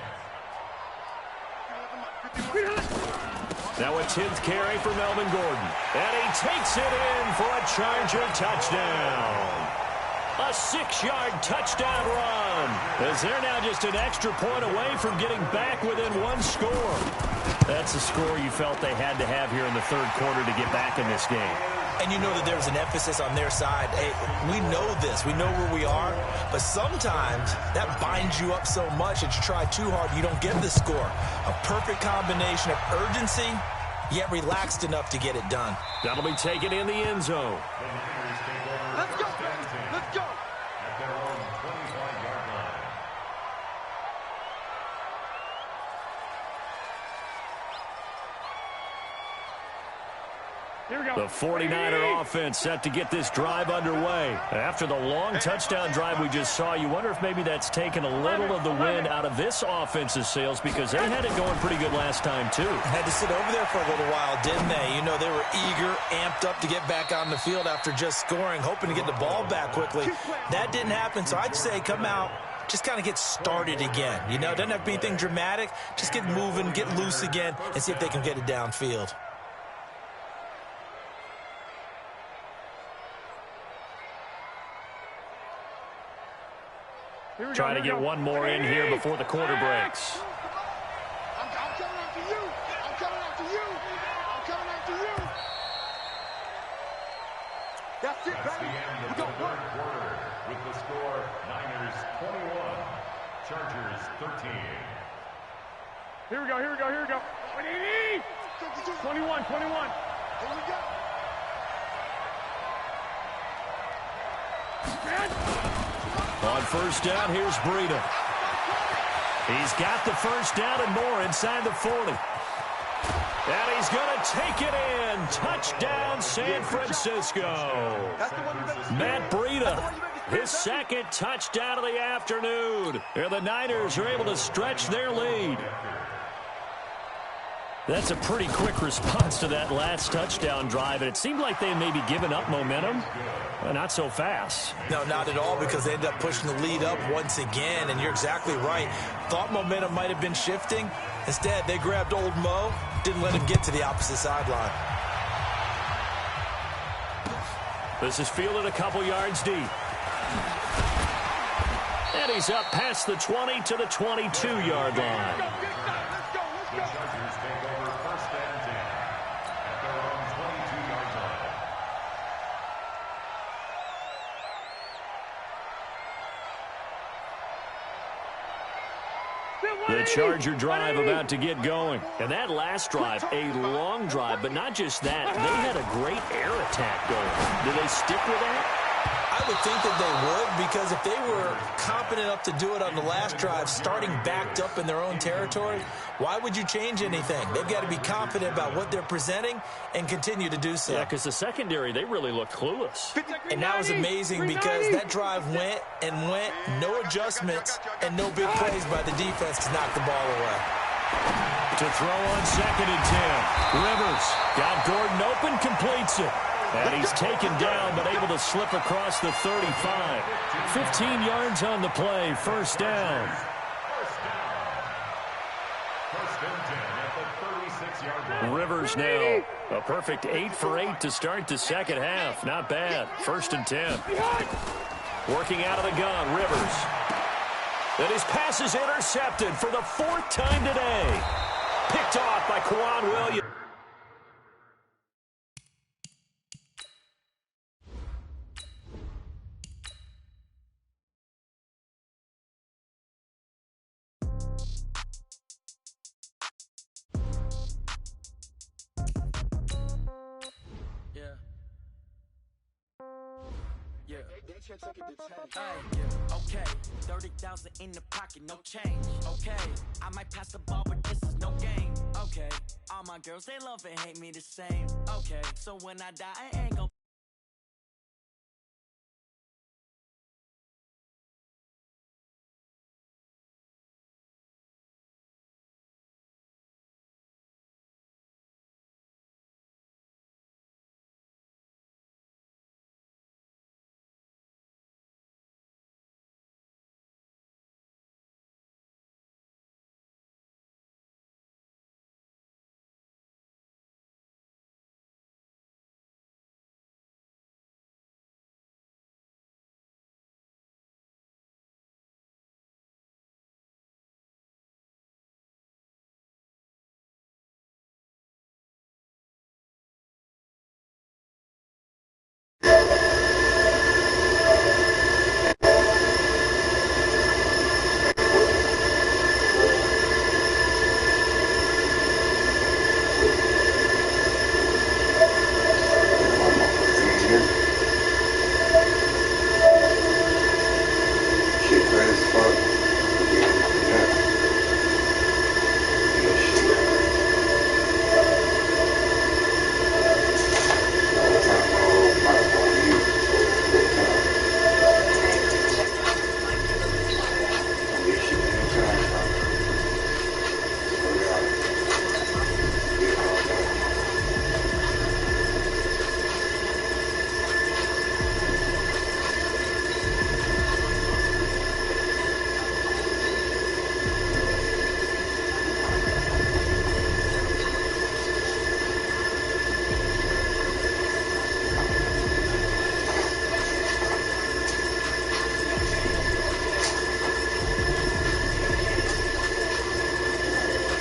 Now a 10th carry for Melvin Gordon. And he takes it in for a Charger touchdown. A 6-yard touchdown run. As they're now just an extra point away from getting back within 1 score. That's the score you felt they had to have here in the 3rd quarter to get back in this game. And you know that there's an emphasis on their side. Hey, we know this. We know where we are. But sometimes that binds you up so much that you try too hard, you don't get the score. A perfect combination of urgency, yet relaxed enough to get it done. That'll be taken in the end zone. Let's go, let's go. At their own 25-yard line. Here we go. The 49er offense set to get this drive underway. After the long touchdown drive we just saw, you wonder if maybe that's taken a little of the wind out of this offense's sails because they had it going pretty good last time, too. Had to sit over there for a little while, didn't they? You know, they were eager, amped up to get back on the field after just scoring, hoping to get the ball back quickly. That didn't happen, so I'd say come out, just kind of get started again. You know, doesn't have to be anything dramatic. Just get moving, get loose again, and see if they can get it downfield. Trying to get one more in here before the quarter breaks. I'm coming after you. I'm coming after you. I'm coming after you. That's it, That's the baby. end of We the gon' third quarter with the score Niners 21, Chargers 13. Here we go. 21. Here we go. On first down, here's Breida. He's got the first down and more inside the 40. And he's going to take it in. Touchdown, San Francisco. Matt Breida, his second touchdown of the afternoon. And the Niners are able to stretch their lead. That's a pretty quick response to that last touchdown drive, and it seemed like they may be giving up momentum. Not so fast. No, not at all, because they ended up pushing the lead up once again, and you're exactly right. Thought momentum might have been shifting. Instead, they grabbed old Mo, didn't let him get to the opposite sideline. This is fielded a couple yards deep. And he's up past the 20 to the 22-yard line. The Chargers take over first and 10 at their own 22-yard line. The Charger drive about to get going. And that last drive, a long drive, but not just that. They had a great air attack going. Do they stick with that? I would think that they would, because if they were competent enough to do it on the last drive, starting backed up in their own territory, why would you change anything? They've got to be confident about what they're presenting and continue to do so. Yeah, because the secondary, they really looked clueless. And that was amazing, because that drive went and went, no adjustments, and no big plays by the defense to knock the ball away. To throw on second and 10. Rivers got Gordon open, completes it. And he's taken down, but able to slip across the 35. 15 yards on the play, first down. First and 10 at the 36-yard line. Rivers now, a perfect 8 for 8 to start the second half. Not bad. First and 10. Working out of the gun, Rivers. And his pass is intercepted for the fourth time today. Picked off by Quan Williams. Okay, 30,000 in the pocket, no change. Okay, I might pass the ball, but this is no game. Okay, all my girls, they love and hate me the same. Okay, so when I die, I ain't gon'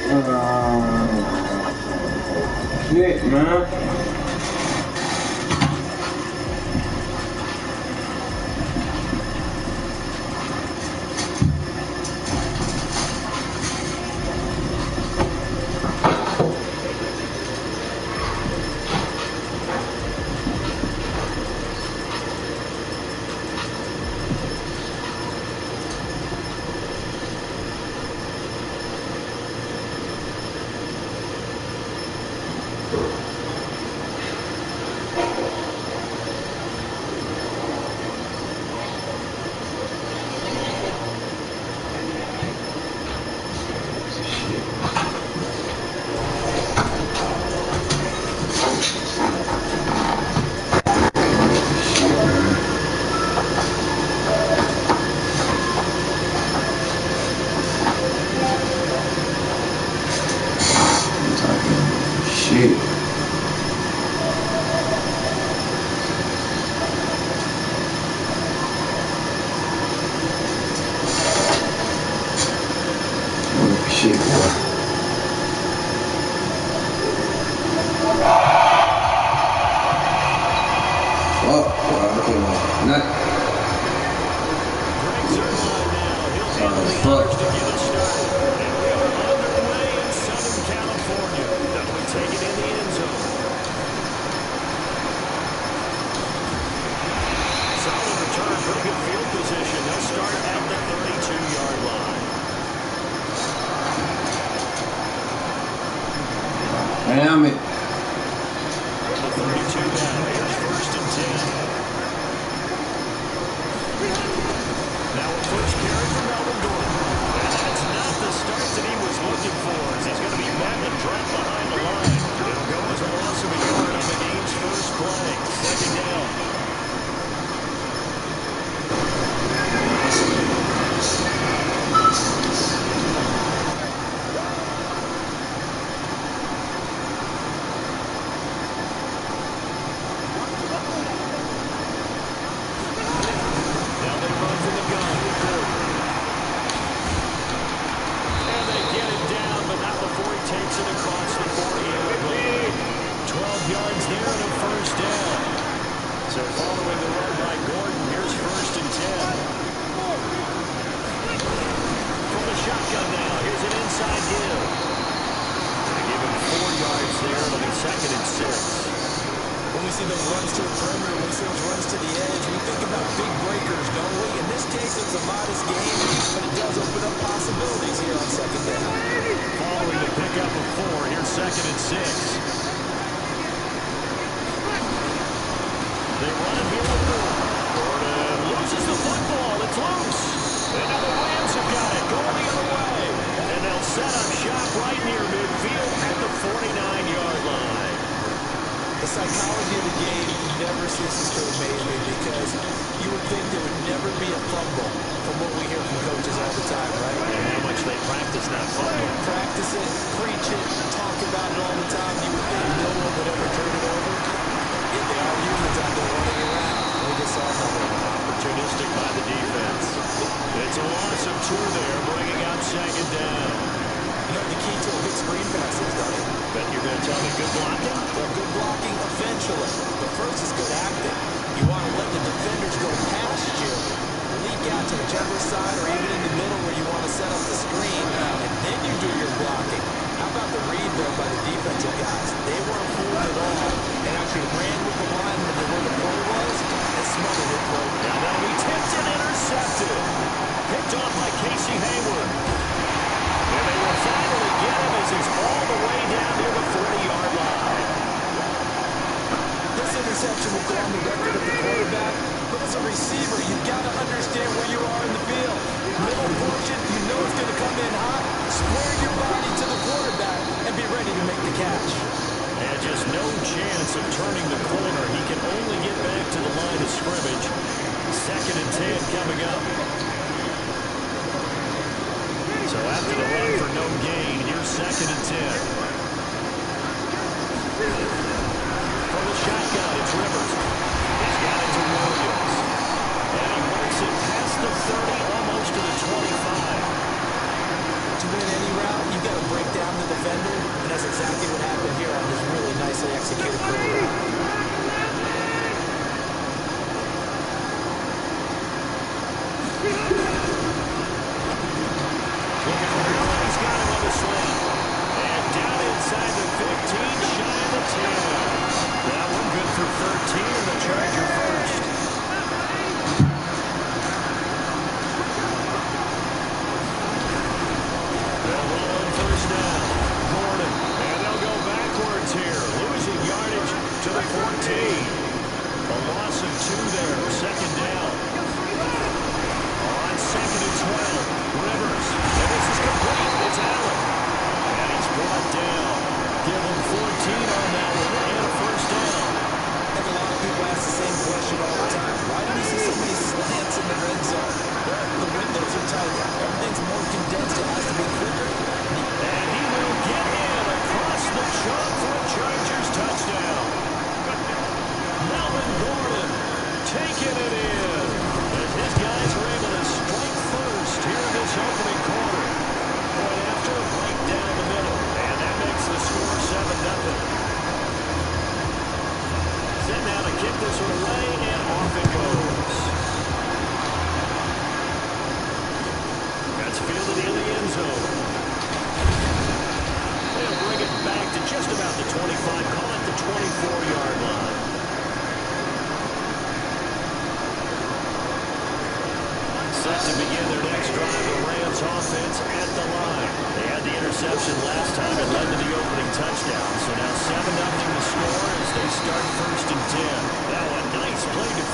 Shit, man. Shit. Shit, boy. Fuck, boy. Okay, well, not. Sorry, fuck. To get us started. And we are underway in Southern California. That'll be taken in the end zone. Solid return, pretty good field position. They'll start at the 32-yard line. Damn it. From the 32 now, here's first and 10. Now a first carry for Melvin Gordon. And that's not the start that he was looking for, as he's going to be met and dropped behind the line. It'll go as a loss of a yard on the game's first play. Second down. Now they run from the gun with Gordon. And they get him down, but not before he takes it across the 40-yard line. 12 yards there and a first down. So following the run by Gordon, here's first and 10. From the shotgun now, here's an inside give. They give him 4 yards there. It'll be second and 6. When we see those runs to the perimeter, when we see those runs to the edge, we think about big breakers, don't we? In this case, it was a modest game, but it does open up possibilities here on second down. Following the pickup of 4, here's second and 6. They run it here with Gordon. Gordon loses the football. It's loose. And now the Rams have got it, going the other way. And they'll set up shop right near midfield at the 49-yard line. The psychology of the game never ceases to amaze me because you would think there would never be a fumble from what we hear from coaches all the time, right? And how much they practice that fumble. Practice it, preach it, talk about it all the time. You would think no one would ever turn it over. Yet they are humans out there running around. We just saw another one. Opportunistic by the defense. It's a loss of 2 there, bringing up second down. You know what the key to a good screen pass is, Donnie? Bet you're going to tell me good blocking? Well, good blocking eventually. But first is good acting. You want to let the defenders go past you, leak out to whichever side or even in the middle where you want to set up the screen, and then you do your blocking. How about the read there by the defensive guys? They weren't fooled at all and actually ran with the lineman to where the play was and smothered it for Now that'll be tipped and intercepted. Picked off by Casey Hayward. And they will finally get him as he's all the way down near the 40-yard line. This interception will go on the record of the quarterback, but as a receiver, you've got to understand where you are in the field. Middle portion, you know it's going to come in hot. Square your body to the quarterback and be ready to make the catch. And just no chance of turning the corner. He can only get back to the line of scrimmage. Second and 10 coming up. So after the run for no gain, here's second and 10. From the shotgun, it's Rivers. He's got it to Williams. And he works it past the 30, almost to the 25. To win any route, you've got to break down the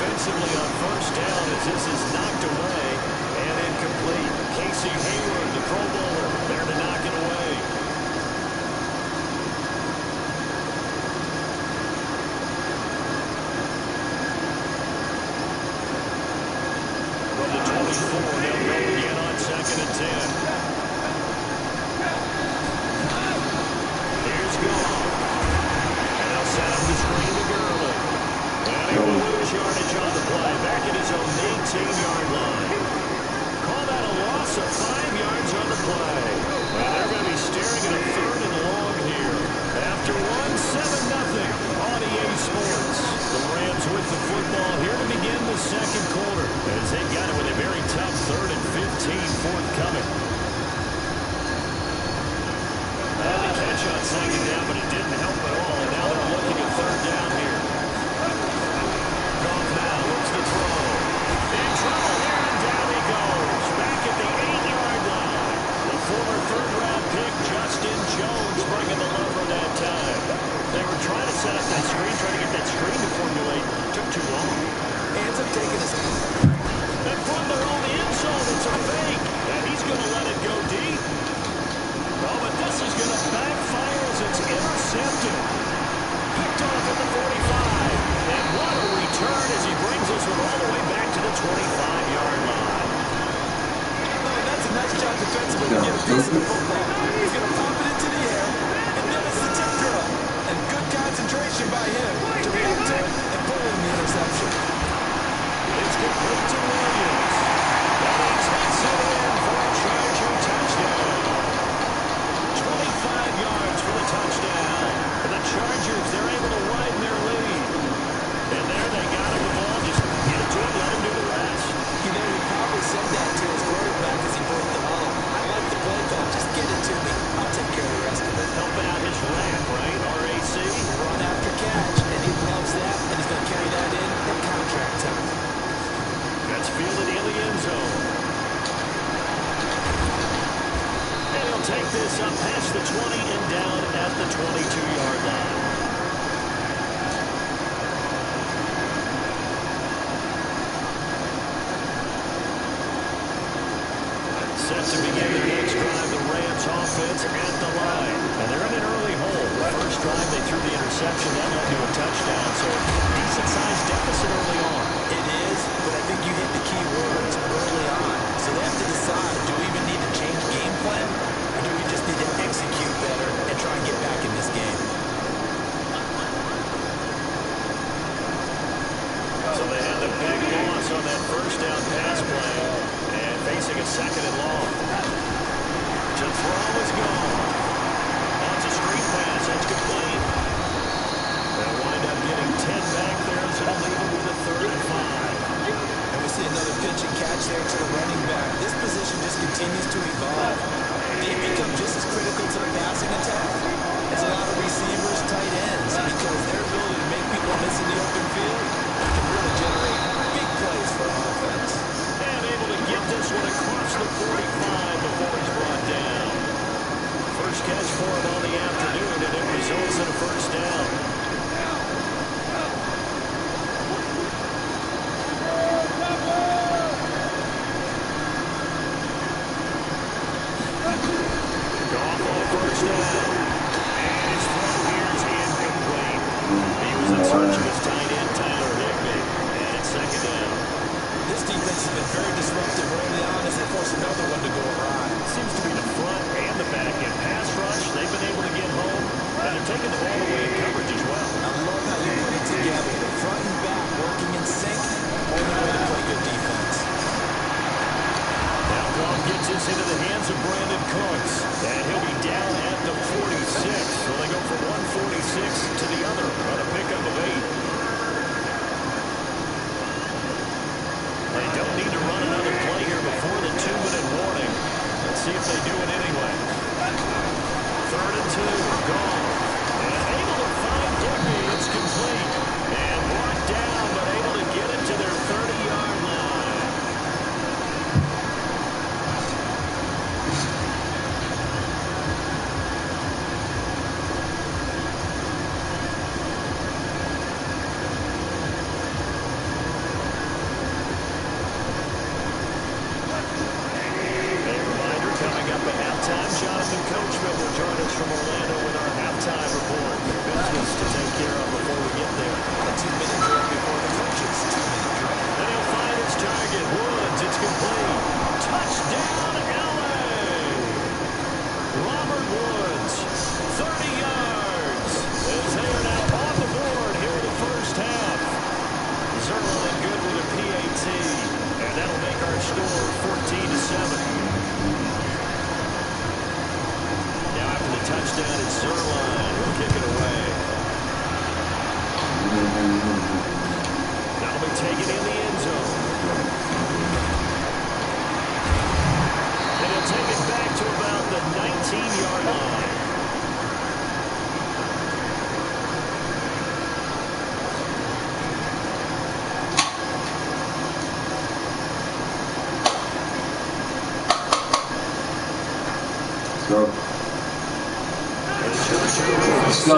defensively on first down as this is knocked away and incomplete. Casey Hayward, the Pro Bowler, there to knock it away. From the 24, they'll go again on 2nd and 10. Here's Goff. And they'll set up the screen to Gurley. And he will lose yardage on the play. Back at his own 18-yard line. Call that a loss of 5 yards on the play. And they're going to be staring at a 3rd and long here. After 1-7-0 on EA Sports. The Rams with the football here to begin the 2nd quarter. As they got it with a very tough 3rd and 15 forthcoming. Had the catch on 2nd down, but it didn't help at all. And now they're looking at 3rd down here. Goff now looks to throw. In trouble here, and down he goes. Back at the 8-yard line. The former 3rd-round pick, Justin Jones, bringing the lumber that time. They were trying to set up that screen, trying to get that screen to formulate. Took too long. Ends up taking his... And from their own end zone, it's a fake. And he's going to let it go deep. Oh, but this is going to backfire as it's intercepted. Picked off at the 45. And what a return as he brings us all the way back to the 25-yard line. Oh, that's a nice job defensively to get a piece of the football. He's going to pop it into the air, and then it's the tip drill. And good concentration by him to react to it and pull in the interception. It's complete to Williams. And he takes it in for a Charger touchdown. 25 yards for the touchdown. And the Chargers, they're able to widen their lead. And there they got him the ball. Just get it to him, let him do the rest. You know, he probably said that to his quarterback as he broke the huddle. I like the play call. Just get it to me. I'll take care of the rest of it. Helping out his ramp, right? RAC. Run after catch, and he loves that, and he's going to carry that in at contract time. That's fielded in the end zone. And he'll take this up past the 20 and down at the 22-yard line. Set to begin their next drive, the Rams offense at the line. And they're in an early hole. The first drive, they threw the interception. That led to a touchdown. So decent-sized deficit early on. It is, but I think you hit the key words early on. So they have to decide, do we even need to change game plan? Or do we just need to execute better and try and get back in this game? So they had the big loss on that first down pass play. And facing a 2nd and long. To throw is gone. That's a screen pass. That's complete. They'll wind up getting 10 back there, so they'll leave them with a 3rd and 5. And we see another pitch and catch there to the running back. This position just continues to evolve. They become just as critical to the passing attack as a lot of receivers, tight ends, because their ability to make people miss in the open field can really generate big plays for an offense. And able to get this one across the 45 before he's brought down. First catch for him on the afternoon, and it results in a first down. Goff on first down. And his throw here is incomplete. He was in search of his tight end, Tyler Higbee. And it's 2nd down. This defense has been very disruptive early on as they force another one to go awry. Seems to be the front and the back end. Pass rush, they've been able to get home, and they're taking the ball away in coverage as well. I love how you put it together. The front and back working in sync. Only way to play good defense. Now Goff gets this into the hands of Brandon Cooks, and he'll be down at the 46. So they go from 146 to the other on a pickup of 8. They don't need to run another play here before the 2-minute warning. Let's see if they do it anyway. 3rd and 2, Goff. And able to find Higbee. It's complete. And brought down, but able to get it to their 30-yard line. Woods. 30 yards. As they are now on the board here in the first half. Zerline good with a PAT. And that'll make our score 14-7. Now after the touchdown, it's Zerline who'll kick it away. That'll be taken in the end zone. And he'll take it back to about the 19-yard line. Let's go. Let's go.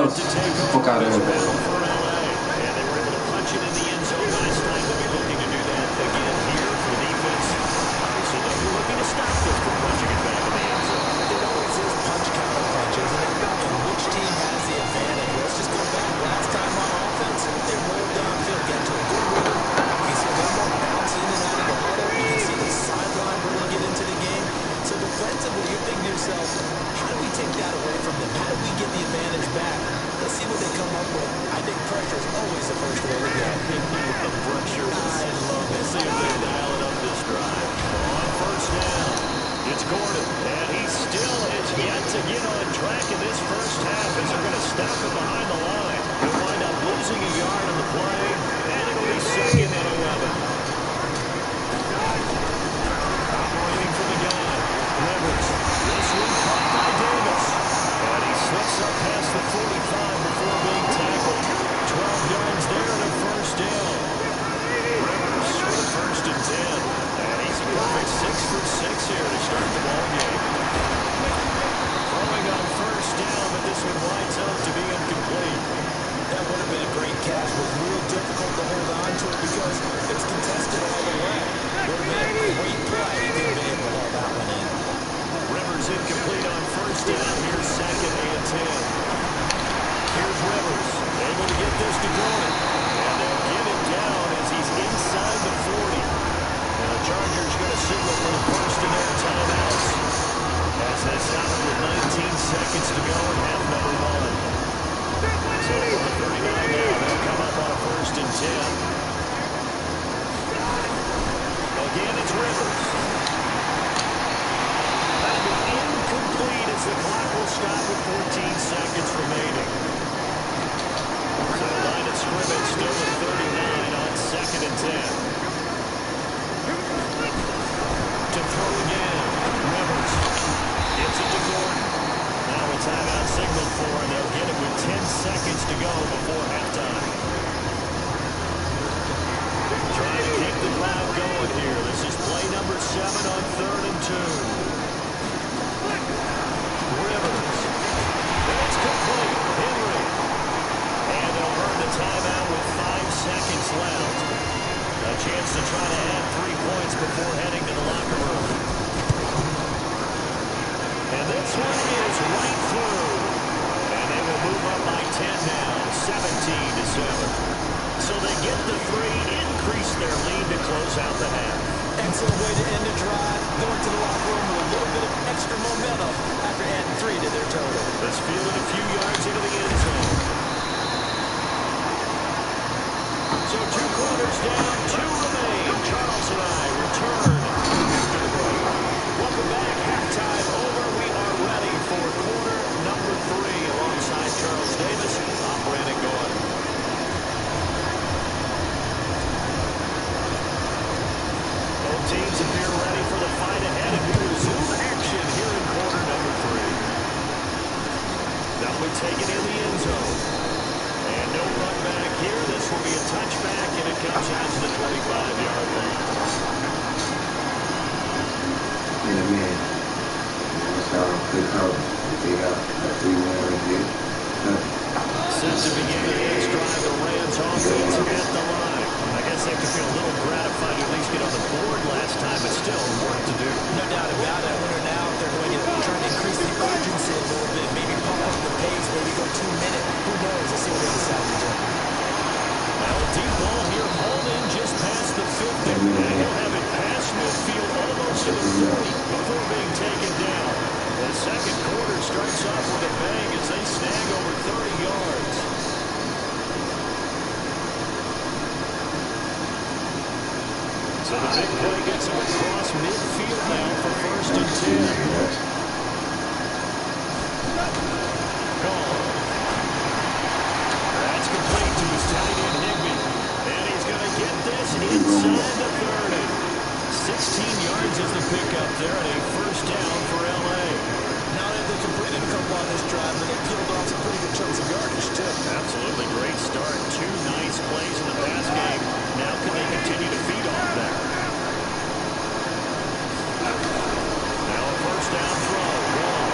Fuck out of here. And they were able to punch it in the end zone last time. They'll be looking to do that again here for the defense. Obviously, they'll be looking to stop them from punching it back in the end zone. It always is punch counter punches, and which team has the advantage? Let's just go back. Last time on offense, they rolled downfield, get to a good rhythm. You see a little more bounce in and out of the huddle. You can see the sideline really get into the game. So defensively, you're thinking to yourself, how do we take that away from them? How do we get the advantage back? Let's see what they come up with. I think pressure is always the first way to go. The pressure. I love it. See if they dial it up this drive. On first down, it's Gordon. And he still is yet to get on track in this first half as they're going to stop him behind the line. He'll wind up losing a yard on the play, and it'll be 2nd and 11. Operating for the gun. Rivers. This one caught by Davis. And he slips up past the 45 before being tackled. 12 yards there and a first down. Rivers for the 1st and 10. And he's a perfect 6 for 6 here to start the ball game. Throwing on first down, but this one winds up to be incomplete. That would have been a great catch. It was real difficult to hold on to it because it was contested all the way. Would have been a great play. He could have been able to haul that one in. Rivers incomplete on first down. Here's 2nd and 10. Here's Rivers, able to get this to Gordon. And they'll get it down as he's inside the 40. And the Chargers going to signal for the first of their timeouts. As they stop it with 19 seconds to go in half number 1. So from the 39 now, they'll come up on a 1st and 10. Again, it's Rivers. That'll be incomplete as the clock will stop with 14 seconds remaining. So the line of scrimmage still at 39 on 2nd and 10. To throw again, Rivers. Gives it to Gordon. Now a timeout signaled for, and they'll get it with 10 seconds to go before halftime. Trying to keep the drive going here. This is play number 7 on 3rd and 2. Rivers. And it's complete. Henry. And they'll burn the timeout with 5 seconds left. A chance to try to add 3 points before heading to the locker room. And this one is right through. And they will move up by 10 now, 17-7. So they get the 3, increase their lead to close out the half. Excellent way to end the drive. Going to the locker room with a little bit of extra momentum after adding 3 to their total. Let's field it a few yards into the end zone. So 2 quarters down, 2 remain. Charles and I return after the break. Welcome back. Halftime over. We are ready for quarter number 3 alongside Charles Davis. I'm Brandon Gordon. Both teams appear ready for the fight ahead, and we resume action here in quarter number 3. That'll be taken in the end zone. And no run back here. This will be a touchback, and it comes out to the 25-yard line. Yeah, man. That's how I pick out. They got a 3-1 again. Set to begin the next drive, the Rams offense at the line. I guess they could feel a little gratified to at least get on the board last time, but still work to do. No doubt about it. I wonder now if they're going to try to increase the urgency a little bit, maybe pump up the pace, maybe go 2 minutes. Who knows? Let's see what they decide to do. Now a deep ball here, hauled in just past the 50. And he'll have it past midfield almost to the 40 before being taken down. The second quarter starts off yards there and a first down for L.A. Not only have they completed a couple on this drive, but they peeled off some pretty good chunks of yardage, too. Absolutely great start. 2 nice plays in the pass game. Now can they continue to feed off that? Now a first down throw. Wall.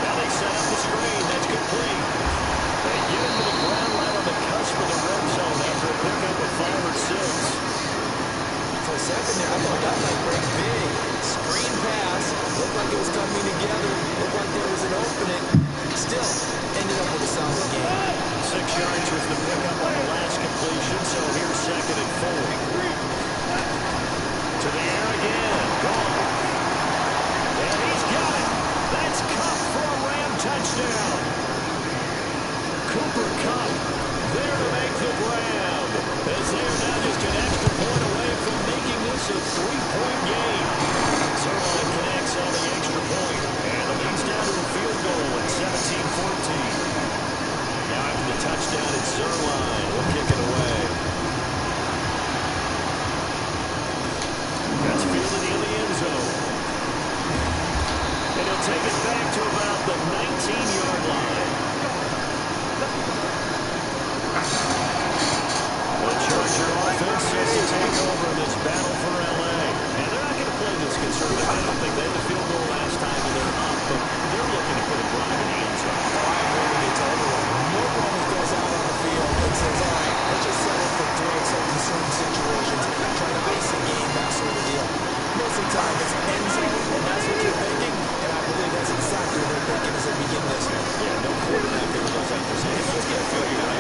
Now they set up the screen. That's complete. They get him to the ground right on the cusp of the red zone after a pickup of 5 or 6. For a second there, I thought that might bring big. Screen pass. Looked like it was coming together. Looked like there was an opening. Still, ended up with a solid game. 6 yards was the pickup on the last completion, so here's 2nd and 4. To the air again. Wall. And he's got it. That's Cup for a Ram touchdown. Cooper Cup there to make the grab. As they are now just an extra point away from making this a 3-point game. Zerline connects on the extra point, and the lead's down to a field goal at 17-14. Now after the touchdown, it's Zerline. We'll kick it away. That's fielded in the end zone. And he'll take it back to about the 19-yard line. The Charger offense set to take over this battle for L.A. And they're not going to play this conservative. I don't think they had a field goal last time and they're up, but they're looking to put a drive in the end zone. I agree with you totally. No one who goes out on the field and says, all right, let's just settle for 3 except in certain situations, try to ice the game, that sort of deal. Most of the time it's end zone, and that's what you're thinking, and I believe that's exactly what they're thinking as they begin this one. Yeah, no quarterback ever goes out there saying, let's get a field goal.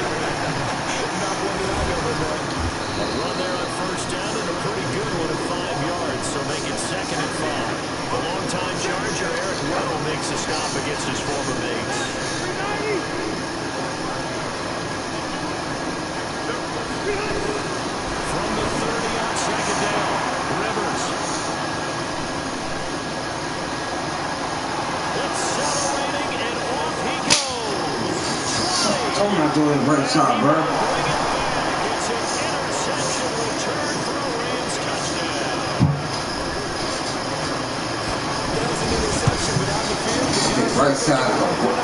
Not one that I've ever known. A run there on first down and a pretty good one at 5 yards, so make it 2nd and 5. The longtime Charger, Eric Weddle, makes a stop against his former mates. From the 30 on 2nd down, Rivers. Accelerating, and off he goes. 20. I'm not doing a great shot, bro. It's an interception return for a Rams touchdown. That was an interception, but out the field. Right side,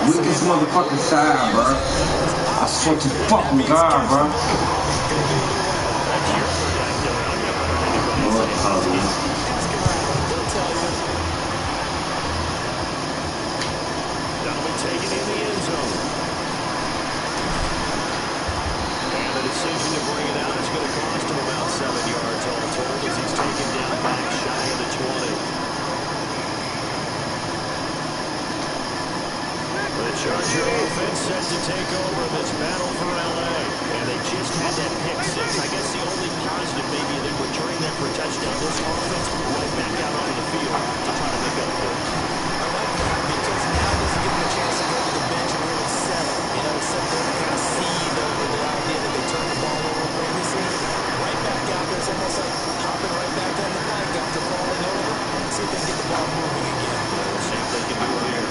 weakest motherfucking side, bro. I swear to fucking God, bro. That's your perspective. I'm never heard anybody say anything. Ask him out. They'll tell you. That'll be taken in the end zone. And the decision to bring it out is going to cost him about 7 yards all told as he's taken down back shy of the 20. The Charger offense set to take over this battle for L.A. And they just had that pick 6. I guess the only positive maybe they returning that for a touchdown. This offense right back out onto the field to try to make up for it. I like that because now it doesn't give them a chance to go to the bench and really settle. You know, sit there and kind of seethe over the idea that they turned the ball over previously. Right back out there, it's almost like hopping right back on the bike after falling over. See if they can get the ball moving again. We'll see if they can do it here.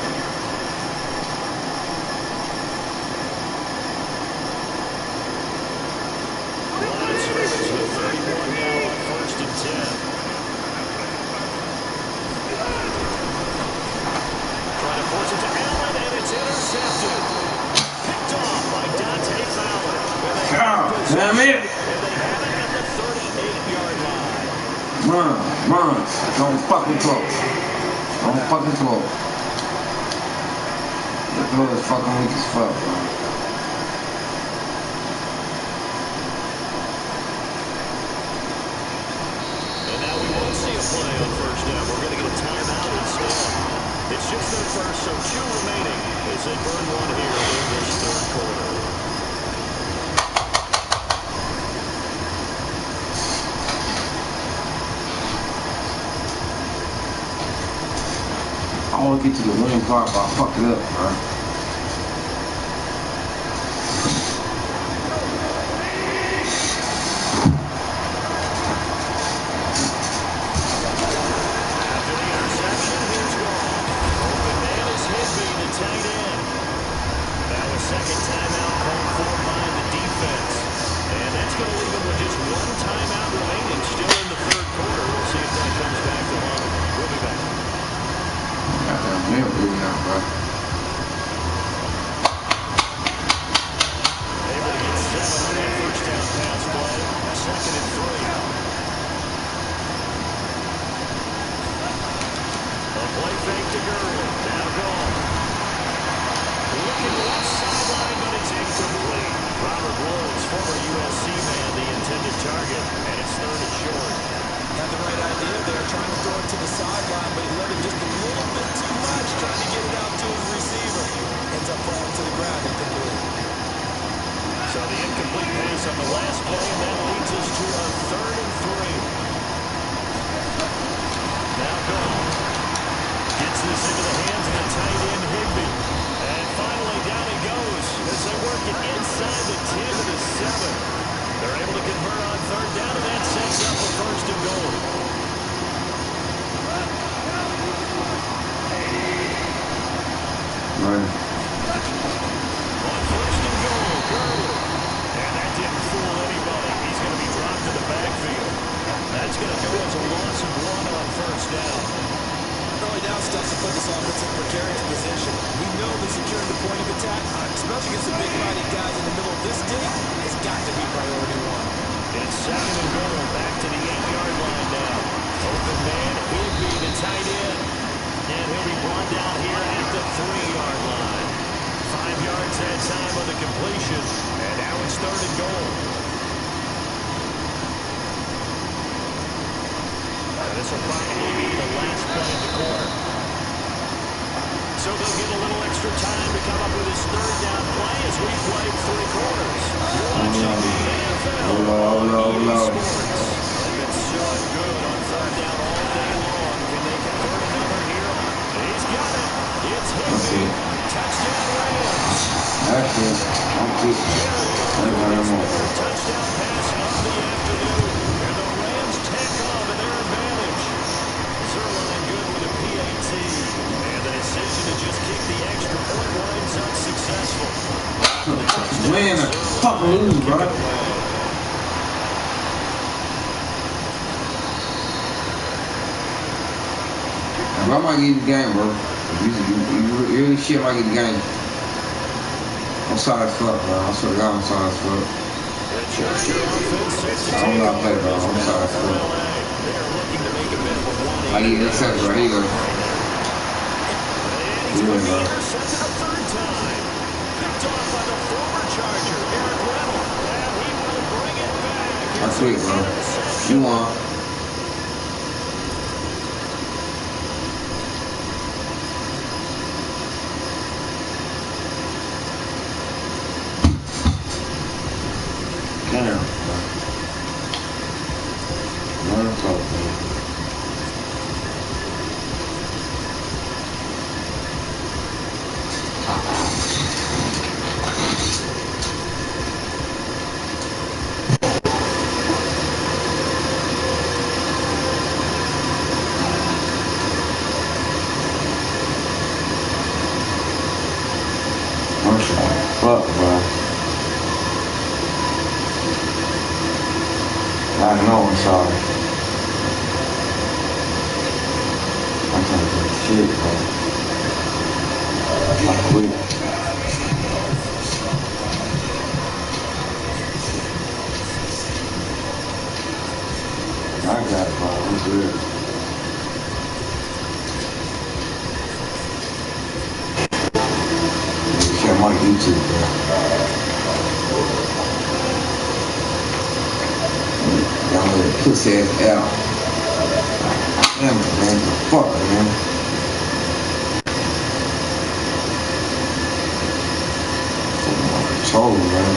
Scrimmage with 31 now on 1st and 10. Trying to force it to Allen, and it's intercepted. Picked off by Dante Fowler. God damn it. And they have it at the 38-yard line. Run. Don't fucking throw. Don't fucking throw. The throw is fucking weak as fuck, bro. Play on first down. We're going to get a timeout instead. It's just their first, so 2 remaining as they burn one here in this 3rd quarter. I want to get to the winning part, but I fucked it up, bro. Second timeout called for by the defense. And that's going to leave them with just 1 timeout remaining still in the 3rd quarter. We'll see if that comes back to haunt them. We'll be back. the last play, and that leads us to a 3rd and 3. Now Gall gets this into the hands of the tight end, Higbee. And finally, down he goes as they work it inside the 10 to the 7. They're able to convert on 3rd down, and that sets up a 1st and goal. Right. On 1st and goal, Gurley. And that didn't fool anybody. He's going to be dropped to the backfield. That's going to go as a loss of 1 on 1st down. Early down stuff to put this offense in a precarious position. We know that securing the point of attack, especially against the big fighting guys in the middle of this dig, has got to be priority 1. It's 2nd and goal, back to the 8-yard line now. Open man, Higbee, the tight end. And he'll be brought down here at the 3-yard line. 5 yards that time on the completion. And now it's 3rd and goal. And this will probably be the last play of the quarter. So they'll get a little extra time to come up with his 3rd down play as we played 3 quarters. You're watching the NFL on EA Sports. They've been so good on 3rd down all day long. Can they convert another here? He's got it. It's Higbee. Touchdown Rams. That's it. Don't keep it. Touchdown pass of the afternoon. And the Rams tack on to their advantage. Zerline good with a PAT. And the decision to just kick the extra point winds up successful. Man, fuck lose, brother. I might get the game, bro. If you really shit, I might get the game. I'm sorry as fuck, bro. I swear to God, I'm sorry as fuck. I don't know how to play, bro. I'm sorry as fuck. I need this set, bro. Here you go. Here you go. That's sweet, bro. You won. Damn. Learn to talk, man. Fuck, bro. I know I'm sorry. I'm trying to do shit, bro. I quit. I got it, bro. I'm good. I'm on YouTube, bro. Y'all little pussy ass out. Damn it, man. Fuck, man. Fucking control, man.